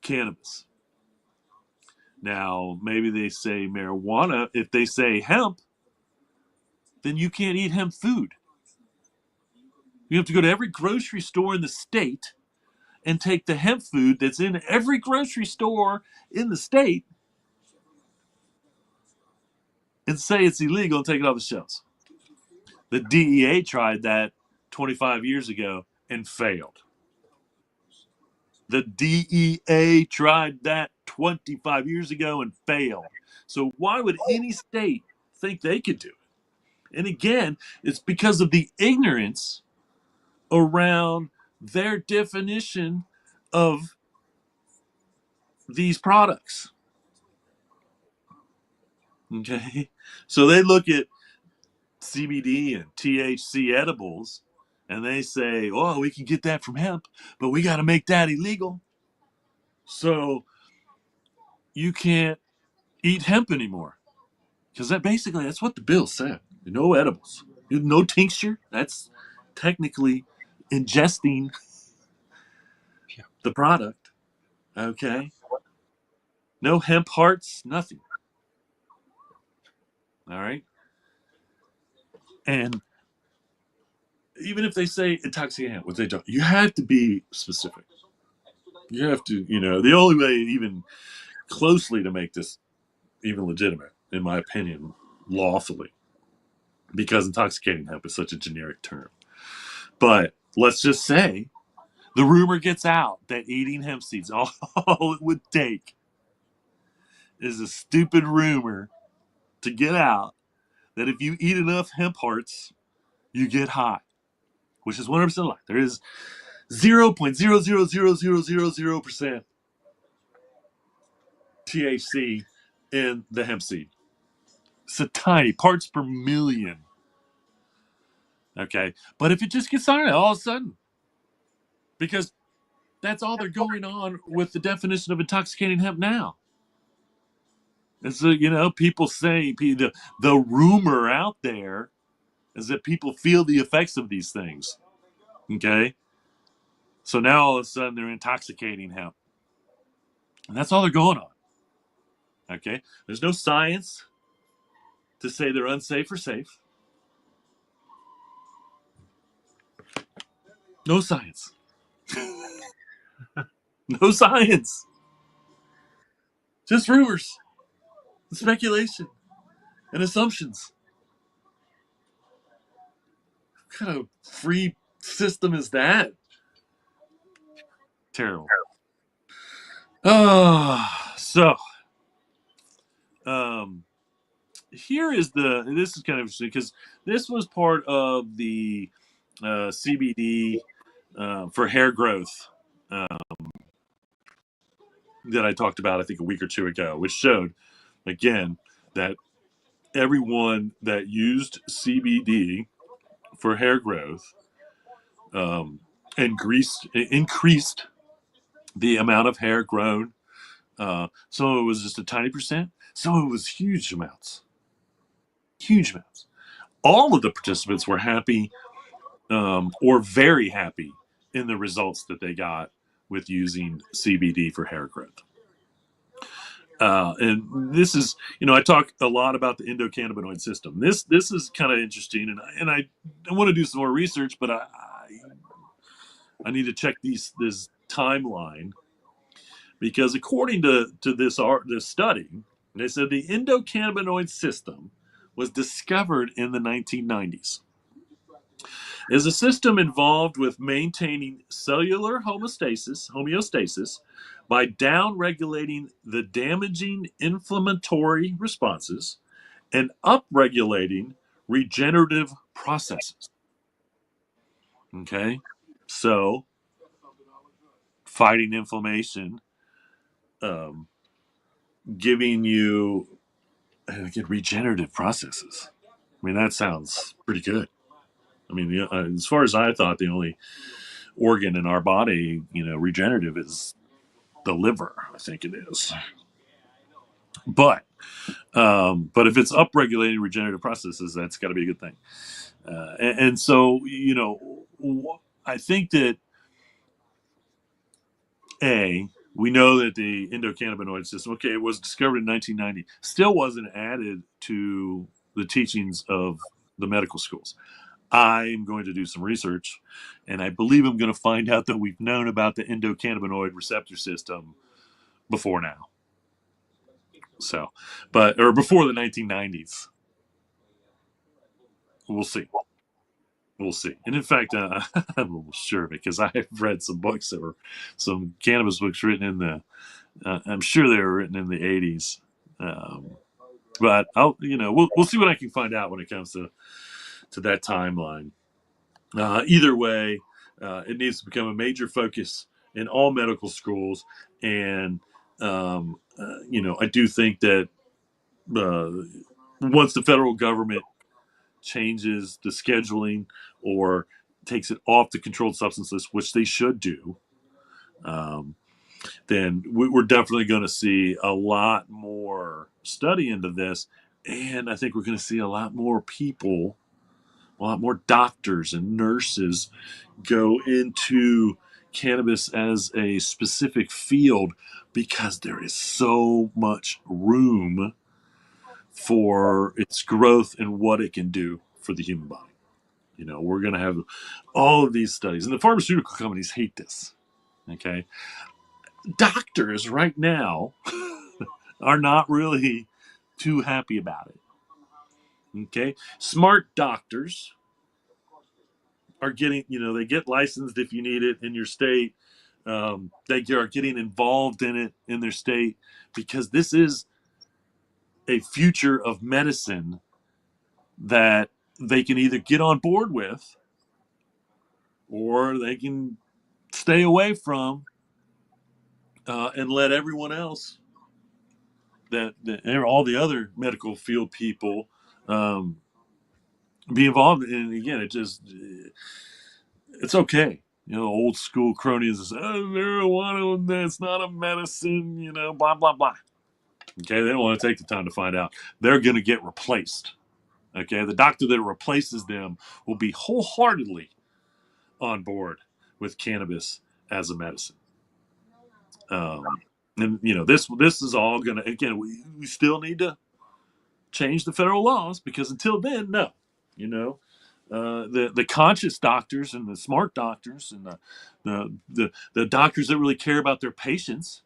[SPEAKER 2] cannabis. Now, maybe they say marijuana. If they say hemp, then you can't eat hemp food. You have to go to every grocery store in the state and take the hemp food that's in every grocery store in the state and say it's illegal and take it off the shelves. The DEA tried that 25 years ago and failed. The DEA tried that 25 years ago and failed. So why would any state think they could do it? And again, it's because of the ignorance around their definition of these products. Okay? So they look at CBD and THC edibles and they say, oh, we can get that from hemp, but we got to make that illegal. So you can't eat hemp anymore. Because that's what the bill said. No edibles. No tincture. That's technically ingesting the product. Okay. No hemp hearts, nothing. All right. And even if they say intoxicating hemp, what they don't, you have to be specific. You have to, the only way even closely to make this even legitimate, in my opinion, lawfully, because intoxicating hemp is such a generic term. But let's just say the rumor gets out that eating hemp seeds, all it would take is a stupid rumor to get out that if you eat enough hemp hearts, you get high, which is 100% lie. There is 0.0000000% THC in the hemp seed. It's a tiny parts per million. Okay, but if it just gets on it all of a sudden, because that's all they're going on with the definition of intoxicating hemp now. And so, people say the rumor out there is that people feel the effects of these things. Okay, so now all of a sudden they're intoxicating hemp, and that's all they're going on. Okay, there's no science to say they're unsafe or safe. No science. No science. Just rumors, and speculation, and assumptions. What kind of free system is that? Terrible. So here is this is kind of interesting because this was part of the CBD for hair growth that I talked about, I think, a week or two ago, which showed, again, that everyone that used CBD for hair growth increased the amount of hair grown. Some of it was just a tiny percent. Some of it was huge amounts. Huge amounts. All of the participants were happy or very happy in the results that they got with using CBD for hair growth. And this is, I talk a lot about the endocannabinoid system. This is kind of interesting, and I want to do some more research, but I need to check this timeline, because according to this study, they said the endocannabinoid system was discovered in the 1990s. Is a system involved with maintaining cellular homeostasis by downregulating the damaging inflammatory responses and upregulating regenerative processes. Okay, so fighting inflammation, um, giving you again regenerative processes. I mean, that sounds pretty good. I mean, as far as I thought, the only organ in our body, regenerative is the liver. I think it is. But if it's upregulating regenerative processes, that's got to be a good thing. And so, I think that we know that the endocannabinoid system, okay, it was discovered in 1990, still wasn't added to the teachings of the medical schools. I'm going to do some research, and I believe I'm going to find out that we've known about the endocannabinoid receptor system before now. So, or before the 1990s. We'll see. We'll see. And in fact, I'm almost sure of it, because I've read some books that were some cannabis books written in I'm sure they were written in the 80s. But we'll see what I can find out when it comes to that timeline. Either way, it needs to become a major focus in all medical schools. And, I do think that once the federal government changes the scheduling or takes it off the controlled substance list, which they should do, then we're definitely going to see a lot more study into this. And I think we're going to see a lot more people, a lot more doctors and nurses go into cannabis as a specific field, because there is so much room for its growth and what it can do for the human body. We're going to have all of these studies, and the pharmaceutical companies hate this. Okay. Doctors right now are not really too happy about it. Okay. Smart doctors are getting, they get licensed if you need it in your state. They are getting involved in it in their state, because this is a future of medicine that they can either get on board with, or they can stay away from, and let everyone else, that all the other medical field people, um, be involved. And again, it's okay. Old school cronies is, marijuana, that's not a medicine, blah, blah, blah. Okay, they don't want to take the time to find out. They're going to get replaced. Okay, the doctor that replaces them will be wholeheartedly on board with cannabis as a medicine. And this is all going to, again, we still need to change the federal laws, because until then, no. The conscious doctors and the smart doctors and the doctors that really care about their patients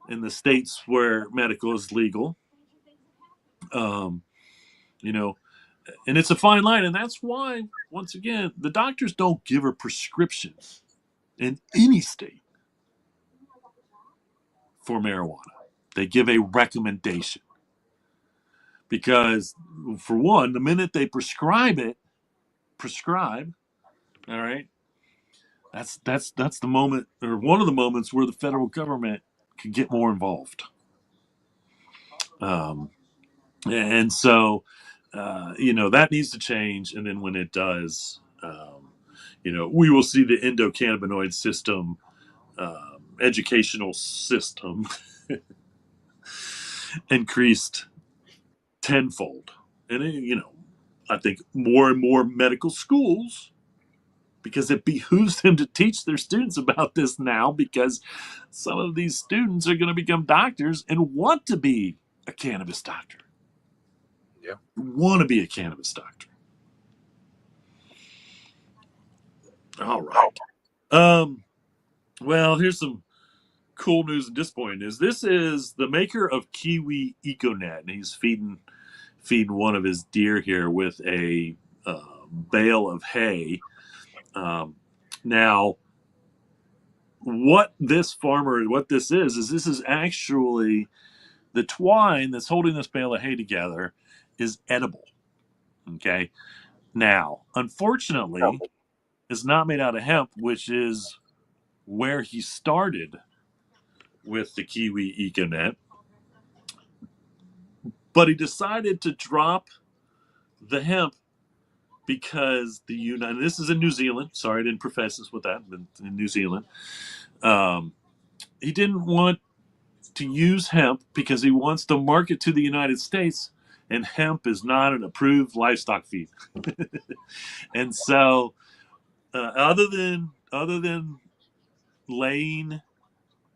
[SPEAKER 2] in the states where medical is legal, you know, and it's a fine line. And that's why, once again, the doctors don't give a prescription in any state for marijuana. They give a recommendation, because, for one, the minute they prescribe, all right, that's the moment, or one of the moments, where the federal government could get more involved. And so, that needs to change. And then when it does, we will see the endocannabinoid system, educational system, increased tenfold. And, I think more and more medical schools because it behooves them to teach their students about this now, because some of these students are going to become doctors and want to be a cannabis doctor.
[SPEAKER 1] Yeah.
[SPEAKER 2] Want to be a cannabis doctor. All right. Well, here's some cool news and disappointing news. This is the maker of Kiwi EcoNet, and he's feeding one of his deer here with a bale of hay. Now, what this is actually the twine that's holding this bale of hay together is edible. Okay. Now, unfortunately, it's not made out of hemp, which is where he started with the Kiwi EcoNet. But he decided to drop the hemp because this is in New Zealand. Sorry, I didn't preface this with that, but in New Zealand. He didn't want to use hemp because he wants to market to the United States, and hemp is not an approved livestock feed. And so, other than laying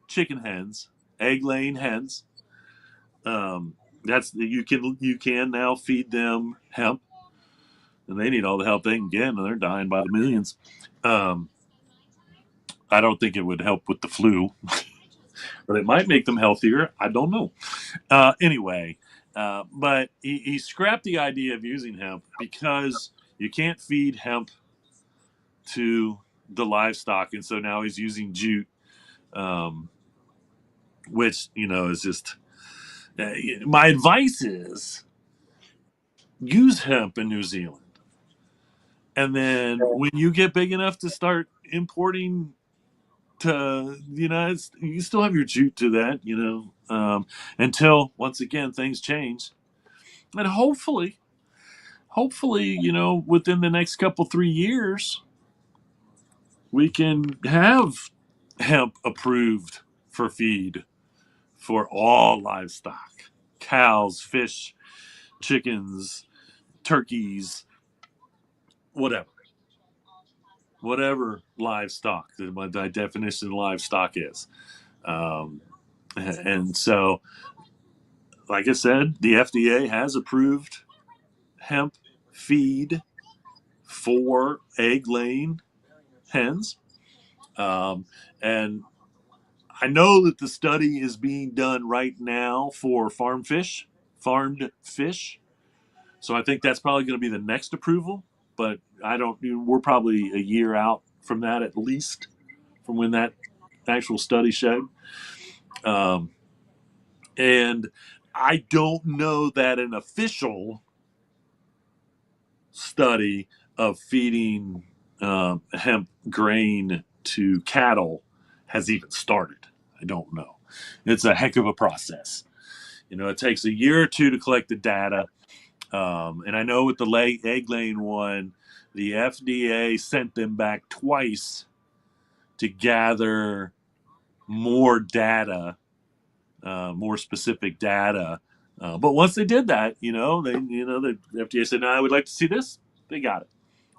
[SPEAKER 2] chicken hens, egg laying hens, you can now feed them hemp, and they need all the help they can get, and they're dying by the millions. I don't think it would help with the flu, but it might make them healthier. I don't know. Anyway, but he scrapped the idea of using hemp because you can't feed hemp to the livestock, and so now he's using jute, which is just. My advice is use hemp in New Zealand, and then when you get big enough to start importing to the United States, you still have your jute to that, until once again things change, and hopefully, within the next couple 3 years, we can have hemp approved for feed for all livestock, cows, fish, chickens, turkeys, whatever livestock, what the definition of livestock is. And so, like I said, the FDA has approved hemp feed for egg laying hens. And I know that the study is being done right now for farmed fish. So I think that's probably going to be the next approval. But we're probably a year out from that, at least, from when that actual study showed. And I don't know that an official study of feeding hemp grain to cattle has even started. I don't know. It's a heck of a process. It takes a year or two to collect the data. And I know with the egg laying one, the FDA sent them back twice to gather more data, more specific data. But once they did that, the FDA said, "No, I would like to see this." They got it.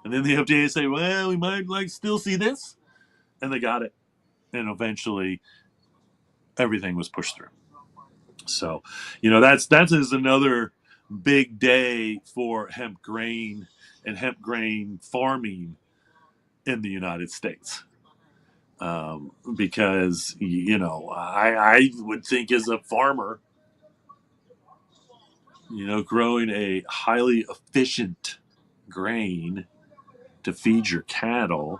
[SPEAKER 2] And then the FDA said, "Well, we might like still see this," and they got it. And eventually, everything was pushed through. So, that is another big day for hemp grain and hemp grain farming in the United States. Because I would think, as a farmer, growing a highly efficient grain to feed your cattle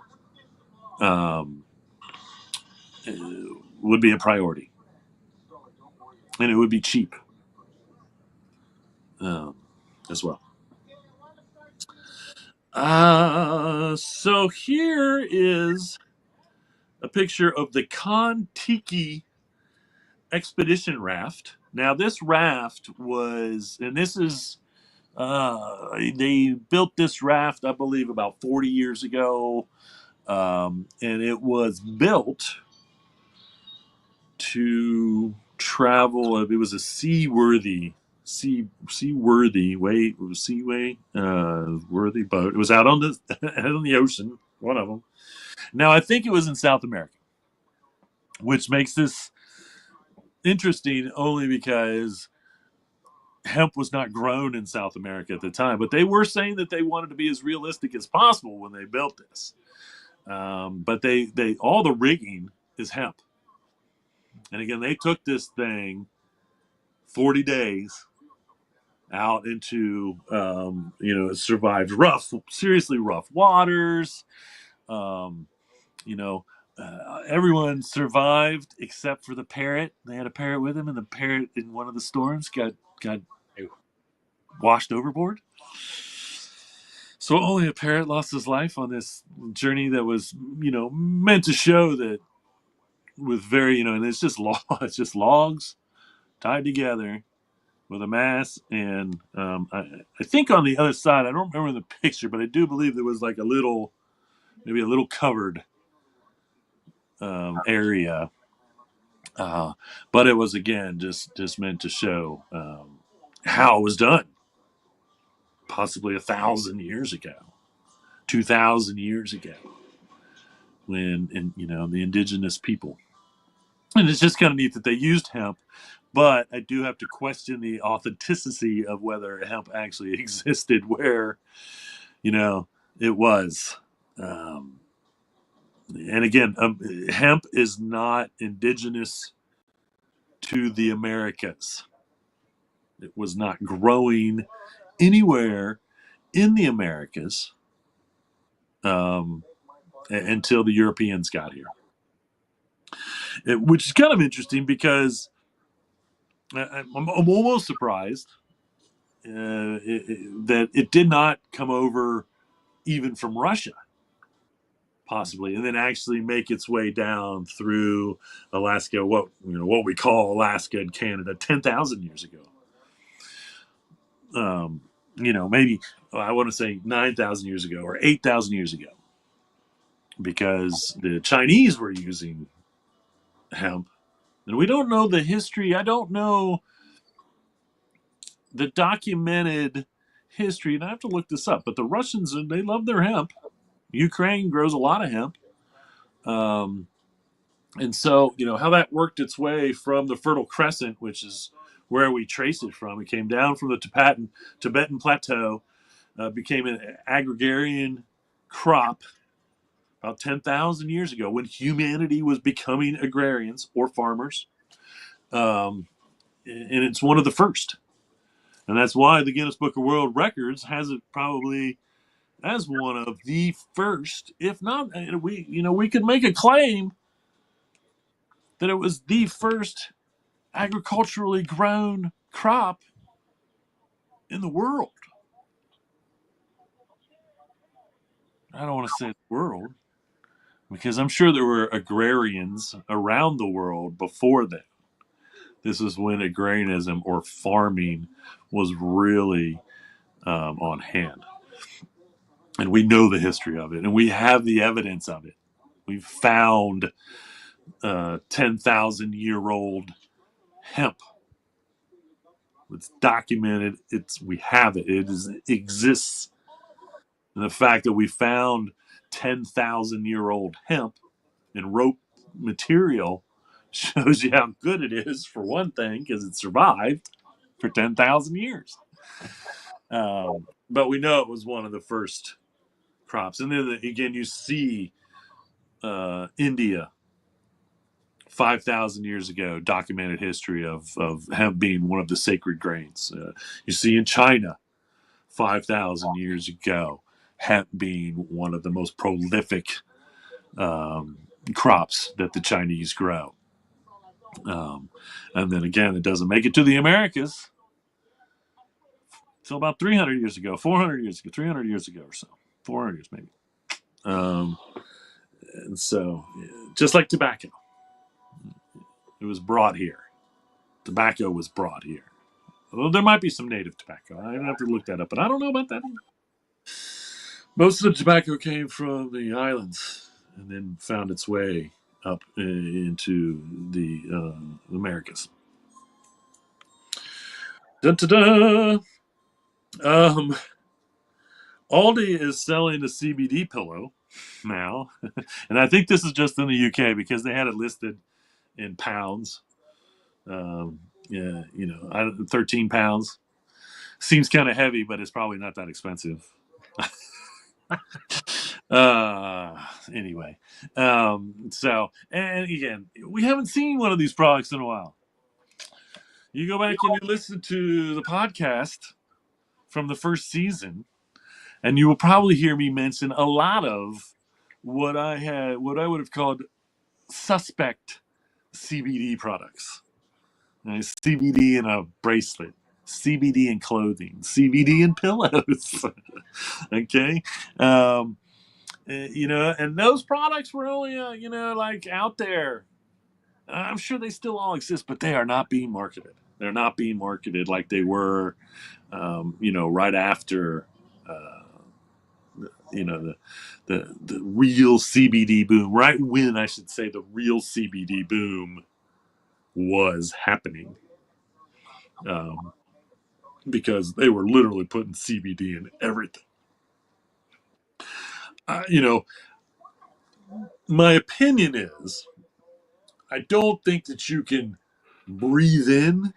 [SPEAKER 2] would be a priority, and it would be cheap as well. So here is a picture of the Kon-Tiki expedition raft. Now, this raft they built this raft, I believe, about 40 years ago, and it was built to travel. It was a seaworthy worthy boat. It was out on the out on the ocean, One of them. Now, I think it was in South America, which makes this interesting only because hemp was not grown in South America at the time. But they were saying that they wanted to be as realistic as possible when they built this. But they all the rigging is hemp. And again, they took this thing 40 days out into, it survived seriously rough waters. Um, Everyone survived except for the parrot. They had a parrot with them, and the parrot in one of the storms got washed overboard. So only a parrot lost his life on this journey that was, meant to show that with very, and it's just logs tied together with a mast. And I think on the other side, I don't remember the picture, but I do believe there was like maybe a little covered area. But it was, again, just meant to show how it was done. Possibly 1,000 years ago, 2,000 years ago, when the indigenous people. And it's just kind of neat that they used hemp, but I do have to question the authenticity of whether hemp actually existed where, it was. And again, hemp is not indigenous to the Americas. It was not growing anywhere in the Americas until the Europeans got here. Which is kind of interesting because I'm almost surprised that it did not come over even from Russia, possibly, and then actually make its way down through Alaska, what we call Alaska and Canada, 10,000 years ago. Maybe I want to say 9,000 years ago or 8,000 years ago, because the Chinese were using hemp. And we don't know the history. I don't know the documented history, and I have to look this up. But the Russians, they love their hemp. Ukraine grows a lot of hemp. And so, how that worked its way from the Fertile Crescent, which is where we trace it from. It came down from the Tibetan Plateau, became an agrarian crop about 10,000 years ago when humanity was becoming agrarians or farmers. And it's one of the first. And that's why the Guinness Book of World Records has it probably as one of the first, if not, we could make a claim that it was the first agriculturally grown crop in the world. I don't want to say the world, because I'm sure there were agrarians around the world before that. This is when agrarianism or farming was really on hand. And we know the history of it, and we have the evidence of it. We've found 10,000-year-old hemp. It's documented. We have it. It exists. And the fact that we found 10,000-year-old hemp and rope material shows you how good it is, for one thing, because it survived for 10,000 years. But we know it was one of the first crops. And then again, you see India 5,000 years ago, documented history of hemp being one of the sacred grains. You see in China 5,000 years ago, hemp being one of the most prolific crops that the Chinese grow. And then again, it doesn't make it to the Americas until about 300 years ago, 400 years ago, 300 years ago or so, 400 years maybe. And so, just like tobacco, it was brought here. Tobacco was brought here. Although there might be some native tobacco. I have to look that up, but I don't know about that. Most of the tobacco came from the islands and then found its way up into the Americas. Dun-da-da! Aldi is selling a CBD pillow now, and I think this is just in the UK because they had it listed in pounds. Yeah, 13 pounds seems kind of heavy, but it's probably not that expensive. Anyway, so, and again, we haven't seen one of these products in a while. You go back and you listen to the podcast from the first season, and you will probably hear me mention a lot of what I would have called suspect CBD products. CBD in a bracelet, CBD in clothing, CBD in pillows. Okay. And those products were only, like out there. I'm sure they still all exist, but they are not being marketed. They're not being marketed like they were, right after, the real CBD boom, right when I should say the real CBD boom was happening. Because they were literally putting CBD in everything. My opinion is I don't think that you can breathe in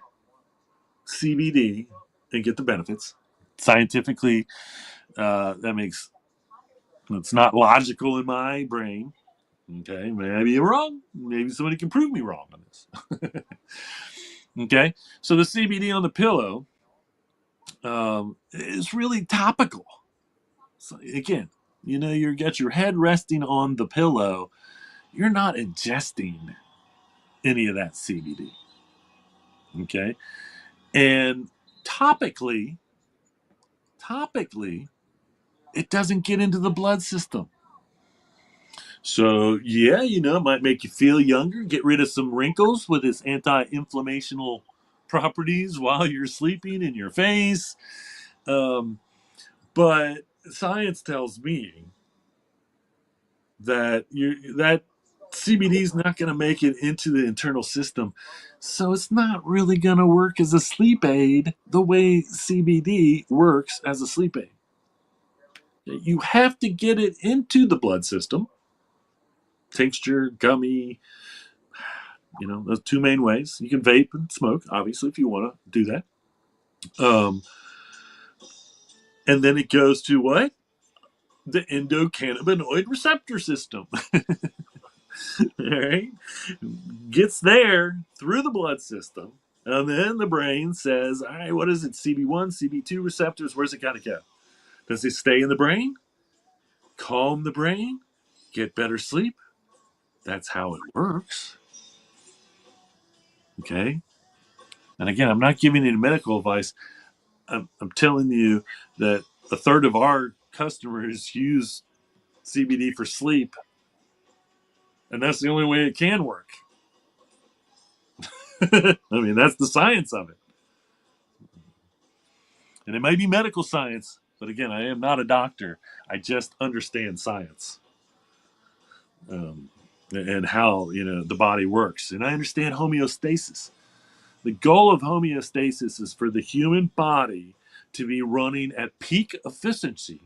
[SPEAKER 2] CBD and get the benefits. Scientifically, it's not logical in my brain. Okay, maybe I'm wrong. Maybe somebody can prove me wrong on this. Okay, so the CBD on the pillow is really topical. So again, you got your head resting on the pillow. You're not ingesting any of that CBD. Okay, and topically, it doesn't get into the blood system. So yeah, it might make you feel younger, get rid of some wrinkles with its anti-inflammational properties while you're sleeping in your face. But science tells me that that CBD is not going to make it into the internal system, so it's not really going to work as a sleep aid the way CBD works as a sleep aid. You have to get it into the blood system, tincture, gummy, those two main ways. You can vape and smoke, obviously, if you want to do that. And then it goes to what? The endocannabinoid receptor system. All right. Gets there through the blood system. And then the brain says, all right, what is it? CB1, CB2 receptors, where's it got to go? Does it stay in the brain? Calm the brain? Get better sleep? That's how it works. Okay. And again, I'm not giving you medical advice. I'm telling you that a third of our customers use CBD for sleep, and that's the only way it can work. I mean, that's the science of it. And it may be medical science, but again, I am not a doctor. I just understand science and how the body works, and I understand homeostasis. The goal of homeostasis is for the human body to be running at peak efficiency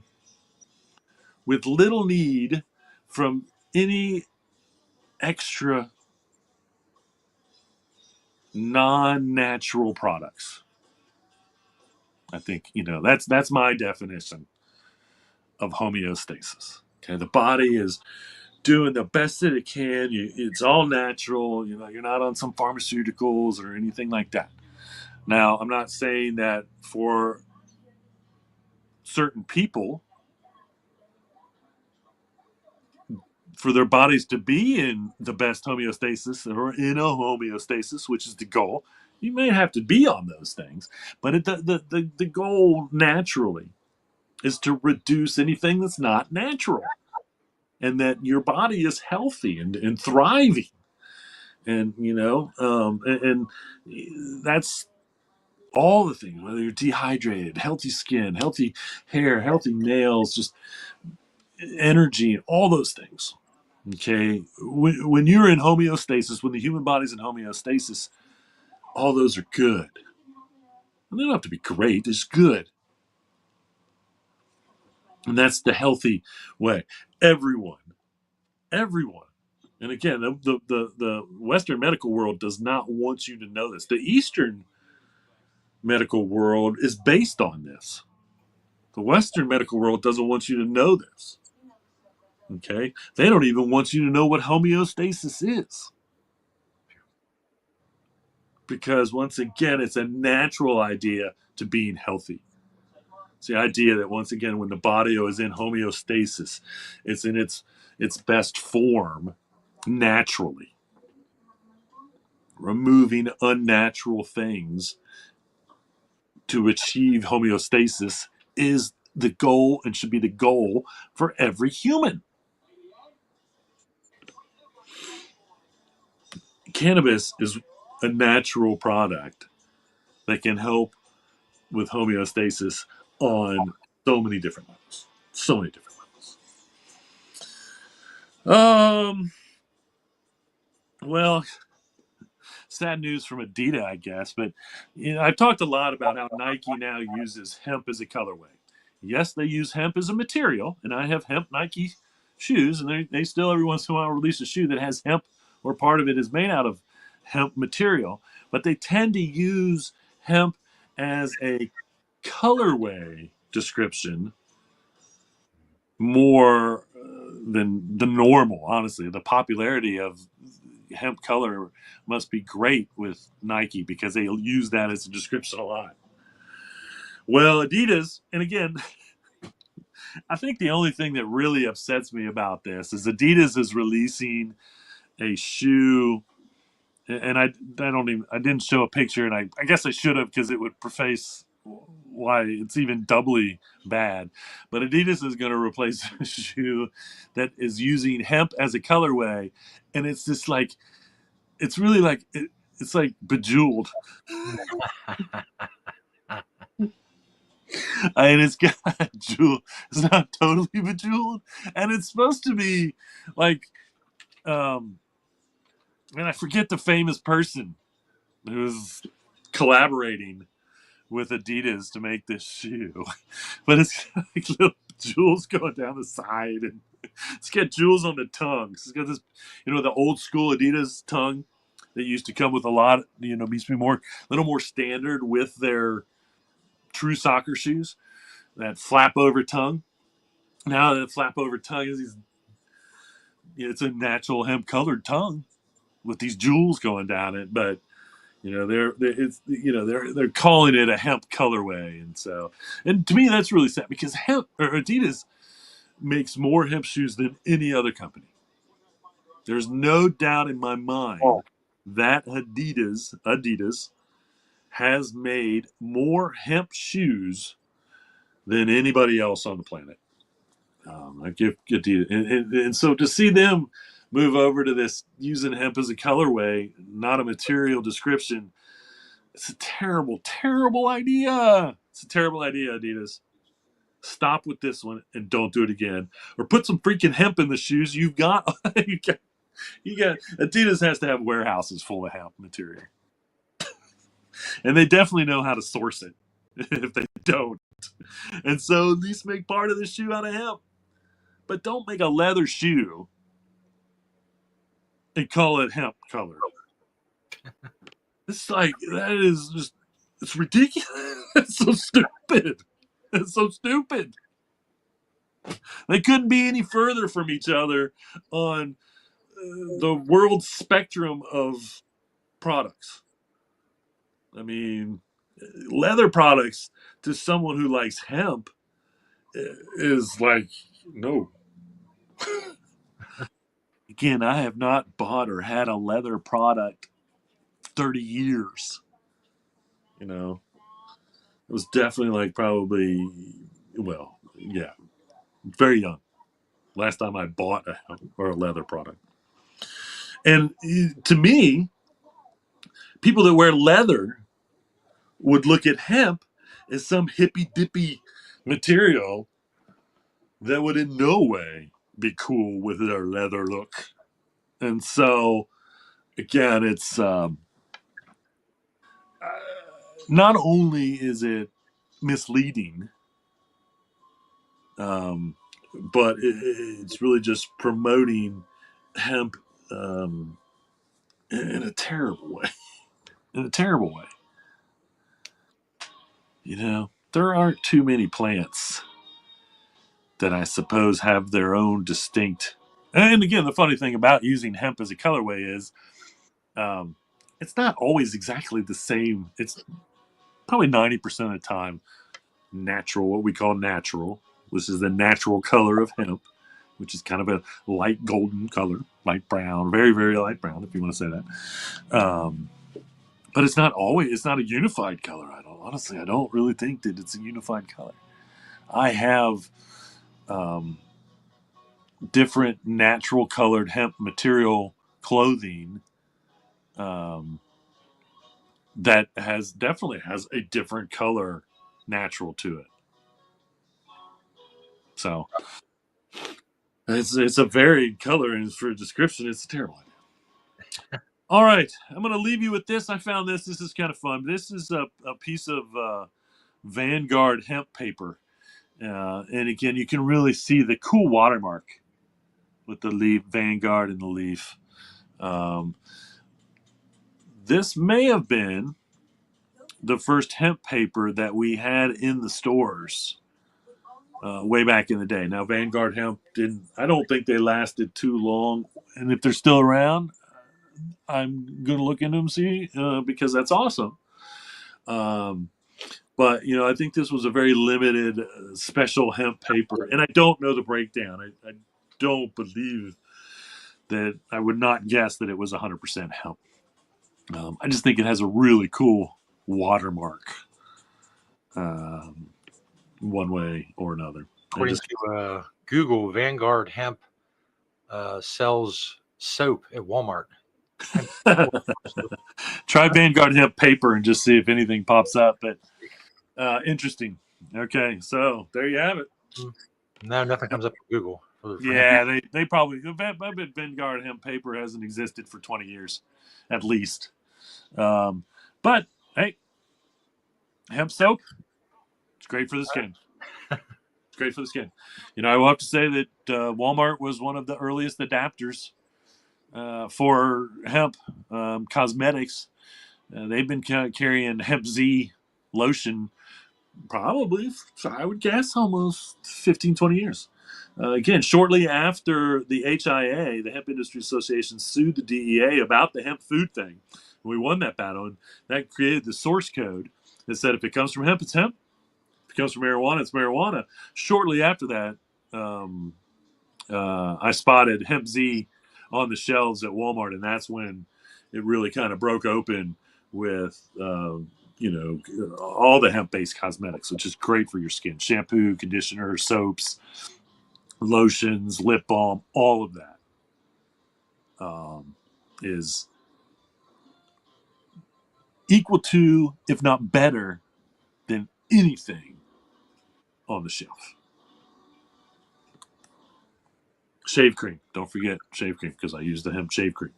[SPEAKER 2] with little need from any extra non-natural products. I think that's my definition of homeostasis. Okay, the body is doing the best that it can. It's all natural. You're not on some pharmaceuticals or anything like that. Now, I'm not saying that for certain people, for their bodies to be in the best homeostasis or in a homeostasis, which is the goal, you may have to be on those things. But the goal naturally is to reduce anything that's not natural, and that your body is healthy and thriving. And, and that's all the things, whether you're dehydrated, healthy skin, healthy hair, healthy nails, just energy, all those things. Okay. When you're in homeostasis, when the human body's in homeostasis, all those are good. And they don't have to be great, it's good. And that's the healthy way. Everyone. And again, the Western medical world does not want you to know this. The Eastern medical world is based on this. The Western medical world doesn't want you to know this. Okay? They don't even want you to know what homeostasis is. Because once again, it's a natural idea to being healthy. It's the idea that once again, when the body is in homeostasis, it's in its best form naturally. Removing unnatural things to achieve homeostasis is the goal and should be the goal for every human. Cannabis is a natural product that can help with homeostasis on so many different levels. So many different levels. Well, sad news from Adidas, I guess, but I've talked a lot about how Nike now uses hemp as a colorway. Yes, they use hemp as a material, and I have hemp Nike shoes, and they still every once in a while release a shoe that has hemp or part of it is made out of hemp material, but they tend to use hemp as a colorway description more than the normal. Honestly, the popularity of hemp color must be great with Nike because they use that as a description a lot. Well, Adidas, and again, I think the only thing that really upsets me about this is Adidas is releasing a shoe, and I didn't show a picture, and I guess I should have because it would preface why it's even doubly bad. But Adidas is going to replace a shoe that is using hemp as a colorway, and it's just like it's really like it's like Bejeweled. And it's got jewel. It's not totally Bejeweled, and it's supposed to be like, and I forget the famous person who's collaborating with Adidas to make this shoe, but it's got like little jewels going down the side, and it's got jewels on the tongue. So it's got this, the old school Adidas tongue that used to come with a lot. Used to be a little more standard with their true soccer shoes. That flap over tongue. Now that flap over tongue is it's a natural hemp colored tongue with these jewels going down it, but they're calling it a hemp colorway, and to me that's really sad because hemp or Adidas makes more hemp shoes than any other company. There's no doubt in my mind that Adidas has made more hemp shoes than anybody else on the planet. I give Adidas, and so to see them move over to this using hemp as a colorway, not a material description, it's a terrible, terrible idea. It's a terrible idea, Adidas. Stop with this one and don't do it again. Or put some freaking hemp in the shoes you've got. you got Adidas has to have warehouses full of hemp material. And they definitely know how to source it if they don't. And so at least make part of the shoe out of hemp. But don't make a leather shoe and call it hemp color. It's like, that is just, it's ridiculous. It's so stupid. It's so stupid. They couldn't be any further from each other on the world spectrum of products. I mean, leather products to someone who likes hemp is like, no. Again, I have not bought or had a leather product 30 years. It was definitely like probably, well, yeah, very young. Last time I bought a leather product. And to me, people that wear leather would look at hemp as some hippy dippy material that would in no way be cool with their leather look. And so, again, it's not only is it misleading, But it's really just promoting hemp in a terrible way. In a terrible way. There aren't too many plants that I suppose have their own distinct. And again, the funny thing about using hemp as a colorway is um, it's not always exactly the same. It's probably 90% of the time natural, what we call natural. This is the natural color of hemp, which is kind of a light golden color, light brown, very, very light brown, if you want to say that. But it's not always, it's not a unified color. I don't really think that it's a unified color. I have different natural colored hemp material clothing that definitely has a different color natural to it. So it's a varied color, and for a description, it's a terrible idea. All right, I'm going to leave you with this. I found this. This is kind of fun. This is a piece of Vanguard hemp paper. And again, you can really see the cool watermark with the leaf, Vanguard and the leaf. This may have been the first hemp paper that we had in the stores way back in the day. Now, Vanguard hemp I don't think they lasted too long. And if they're still around, I'm going to look into them, see, because that's awesome. But, I think this was a very limited special hemp paper. And I don't know the breakdown. I don't believe that I would not guess that it was 100% hemp. I just think it has a really cool watermark, one way or another.
[SPEAKER 1] According to Google, Vanguard Hemp sells soap at Walmart.
[SPEAKER 2] Try Vanguard hemp paper and just see if anything pops up. But interesting. Okay, so there you have it.
[SPEAKER 1] No, nothing comes up on Google.
[SPEAKER 2] Yeah, they probably. I bet Vanguard hemp paper hasn't existed for 20 years, at least. But hey, hemp soap, it's great for the skin. It's great for the skin. I will have to say that Walmart was one of the earliest adapters for hemp cosmetics. They've been carrying Hemp Z lotion probably, I would guess, almost 15, 20 years. Again, shortly after the HIA, the Hemp Industry Association, sued the DEA about the hemp food thing. We won that battle, and that created the source code that said if it comes from hemp, it's hemp. If it comes from marijuana, it's marijuana. Shortly after that, I spotted Hemp Z on the shelves at Walmart, and that's when it really kind of broke open with all the hemp-based cosmetics, which is great for your skin: shampoo, conditioner, soaps, lotions, lip balm. All of that is equal to, if not better, than anything on the shelf. Shave cream. Don't forget shave cream, because I use the hemp shave cream.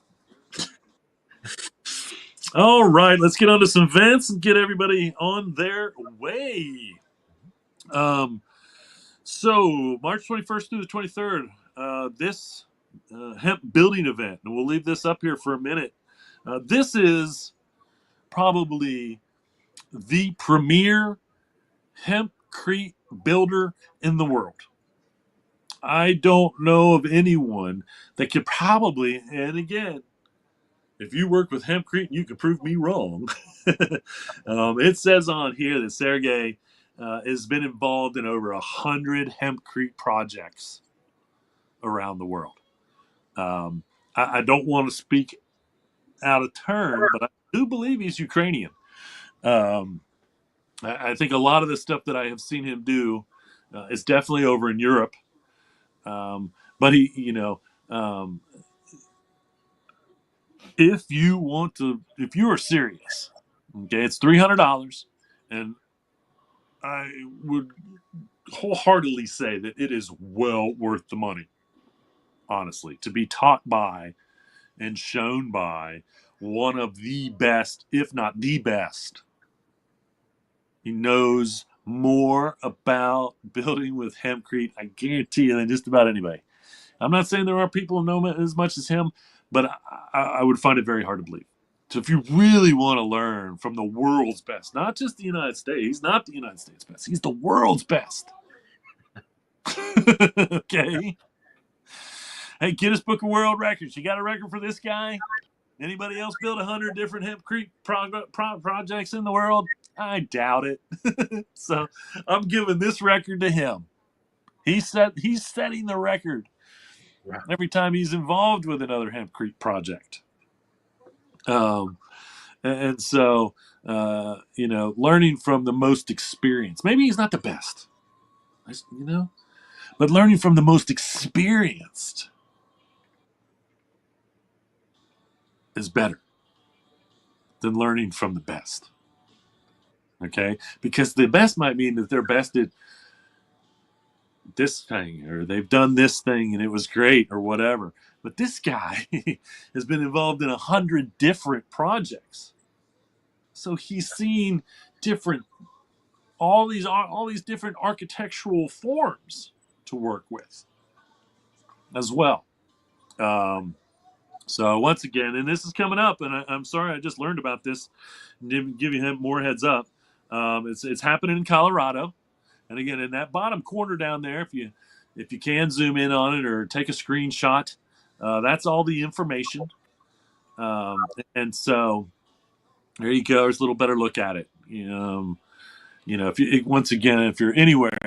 [SPEAKER 2] All right, let's get on to some events and get everybody on their way. So March 21st through the 23rd, this hemp building event, and we'll leave this up here for a minute. This is probably the premier hempcrete builder in the world. I don't know of anyone that could probably, and again, if you work with hempcrete, you can prove me wrong. It says on here that Sergey has been involved in over 100 hempcrete projects around the world. I don't want to speak out of turn, but I do believe he's Ukrainian. I think a lot of the stuff that I have seen him do is definitely over in Europe. But if you are serious, okay, it's $300, and I would wholeheartedly say that it is well worth the money. Honestly, to be taught by and shown by one of the best, if not the best. He knows more about building with hempcrete, I guarantee you, than just about anybody. I'm not saying there are people who know as much as him, but I would find it very hard to believe. So if you really want to learn from the world's best, not just the United States, he's not the United States best, he's the world's best. Okay. Hey, Guinness Book of World Records. You got a record for this guy? Anybody else build 100 different hempcrete projects in the world? I doubt it. So I'm giving this record to him. He's setting the record every time he's involved with another hempcrete project. And so, learning from the most experienced. Maybe he's not the best, but learning from the most experienced is better than learning from the best. Okay? Because the best might mean that they're best at this thing, or they've done this thing and it was great, or whatever. But this guy has been involved in 100 different projects. So he's seen all these different architectural forms to work with as well. So once again, and this is coming up, and I'm sorry I just learned about this, give you more heads up. It's happening in Colorado, and again, in that bottom corner down there, if you can zoom in on it or take a screenshot, that's all the information. And so there you go. There's a little better look at it. If you're anywhere,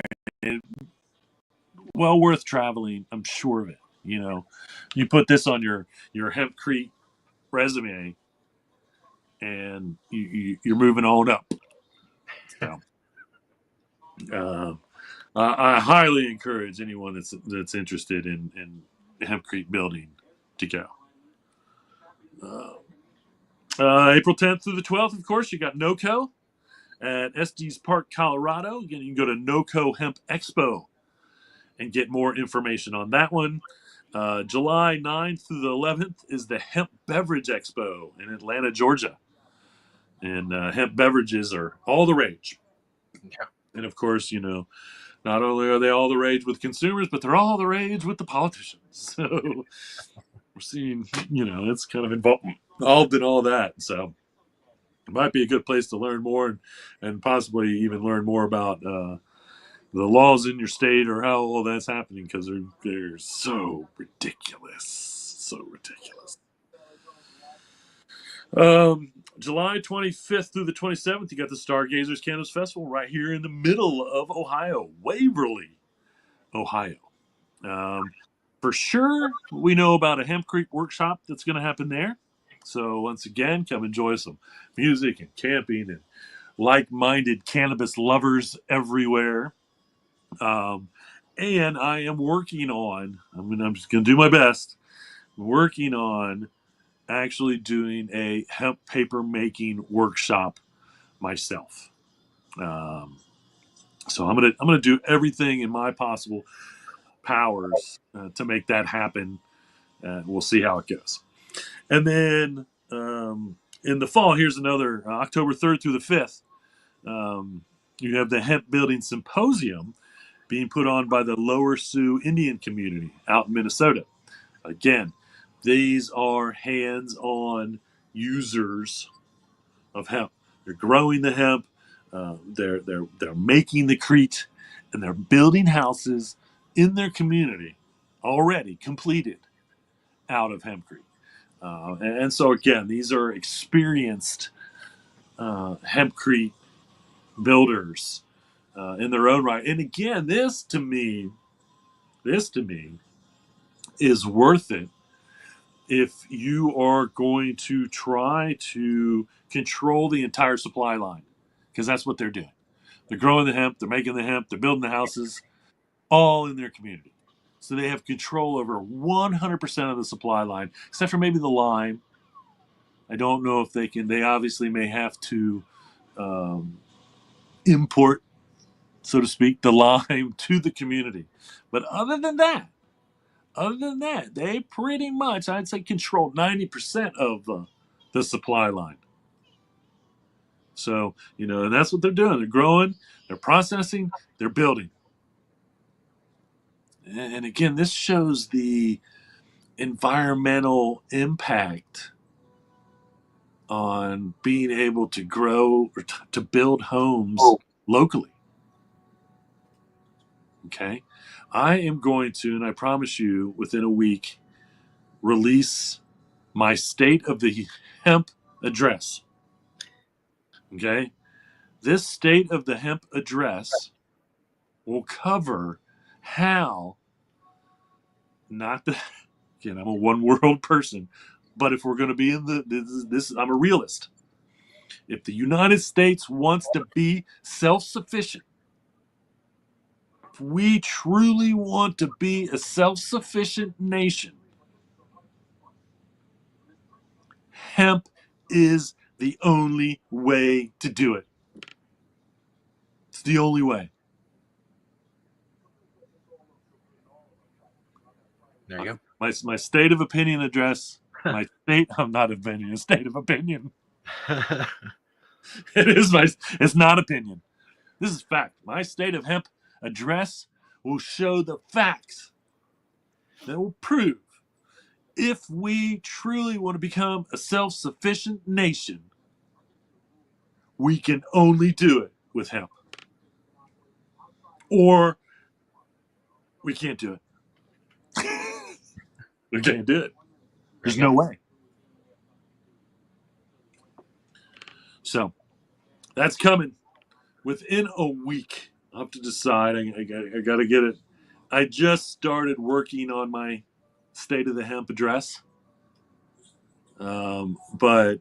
[SPEAKER 2] well worth traveling, I'm sure of it. You put this on your hempcrete resume, and you're moving on up. So, I highly encourage anyone that's interested in hempcrete building to go. April 10th through the 12th, of course, you got NOCO at Estes Park, Colorado. Again, you can go to NOCO Hemp Expo and get more information on that one. July 9th through the 11th is the Hemp Beverage Expo in Atlanta, Georgia. And hemp beverages are all the rage.
[SPEAKER 1] Yeah.
[SPEAKER 2] And of course, not only are they all the rage with consumers, but they're all the rage with the politicians. So we're seeing, it's kind of involved in all that. So it might be a good place to learn more and possibly even learn more about the laws in your state or how all that's happening, because they're so ridiculous. So ridiculous. July 25th through the 27th, you got the Stargazers Cannabis Festival right here in the middle of Ohio, Waverly, Ohio. For sure, we know about a hempcrete workshop that's going to happen there. So once again, come enjoy some music and camping and like-minded cannabis lovers everywhere. And I am working on, I'm just going to do my best, working on actually doing a hemp paper making workshop myself. So I'm gonna do everything in my possible powers to make that happen. We'll see how it goes. And then in the fall, here's another October 3rd through the 5th. You have the Hemp Building Symposium being put on by the Lower Sioux Indian community out in Minnesota. Again, these are hands-on users of hemp. They're growing the hemp, they're making the crete, and they're building houses in their community already completed out of hempcrete. And so again, these are experienced hempcrete builders in their own right. And again, this to me is worth it if you are going to try to control the entire supply line, because that's what they're doing. They're growing the hemp, they're making the hemp, they're building the houses, all in their community. So they have control over 100% of the supply line, except for maybe the lime. I don't know if they can. They obviously may have to import, so to speak, the lime to the community. But other than that, they pretty much, I'd say, control 90% of the supply line. So, and that's what they're doing. They're growing, they're processing, they're building. And again, this shows the environmental impact on being able to grow or to build homes locally. Okay. I am going to, and I promise you, within a week, release my state of the hemp address. Okay. This state of the hemp address will cover how, not that, again, I'm a one world person, but if we're going to be in this, I'm a realist. If the United States wants to be self sufficient, if we truly want to be a self sufficient nation, hemp is the only way to do it. It's the only way.
[SPEAKER 1] There you
[SPEAKER 2] My state of opinion address. My state. I'm not opinion. A state of opinion.
[SPEAKER 1] go.
[SPEAKER 2] It's not opinion. This is fact. My state of hemp address will show the facts that will prove if we truly want to become a self-sufficient nation, we can only do it with hemp. Or we can't do it. We can't do it. There's no way. So that's coming within a week. I'll have to decide. I got to get it. I just started working on my state of the hemp address. But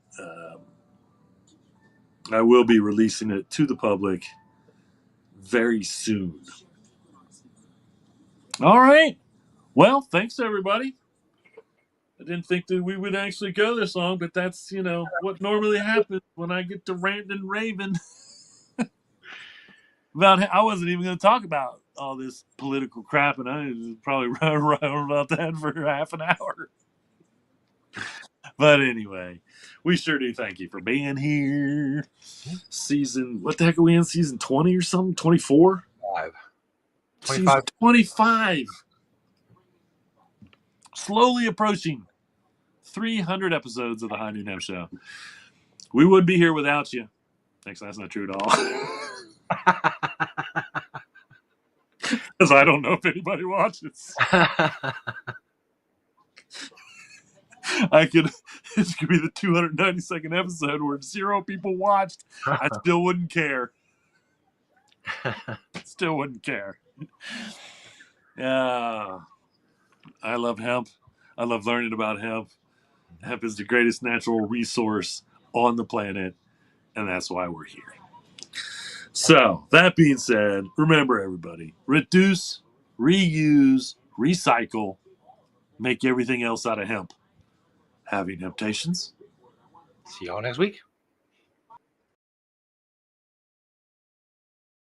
[SPEAKER 2] I will be releasing it to the public very soon. All right. Well, thanks everybody. I didn't think that we would actually go this long, but that's, what normally happens when I get to rant and raving about. I wasn't even going to talk about all this political crap, and I was probably right about that for half an hour. But anyway, we sure do thank you for being here. Season, what the heck are we in? Season 20 or something? 24?
[SPEAKER 1] 25.
[SPEAKER 2] Season 25. Slowly approaching 300 episodes of the High Noon Hemp Show. We would be here without you. Thanks, that's not true at all. Because I don't know if anybody watches. This could be the 292nd episode where 0 people watched. I still wouldn't care. Still wouldn't care. Yeah. I love hemp. I love learning about hemp. Hemp is the greatest natural resource on the planet, and that's why we're here. So, that being said, remember everybody, reduce, reuse, recycle, make everything else out of hemp. Having temptations.
[SPEAKER 1] See y'all next week.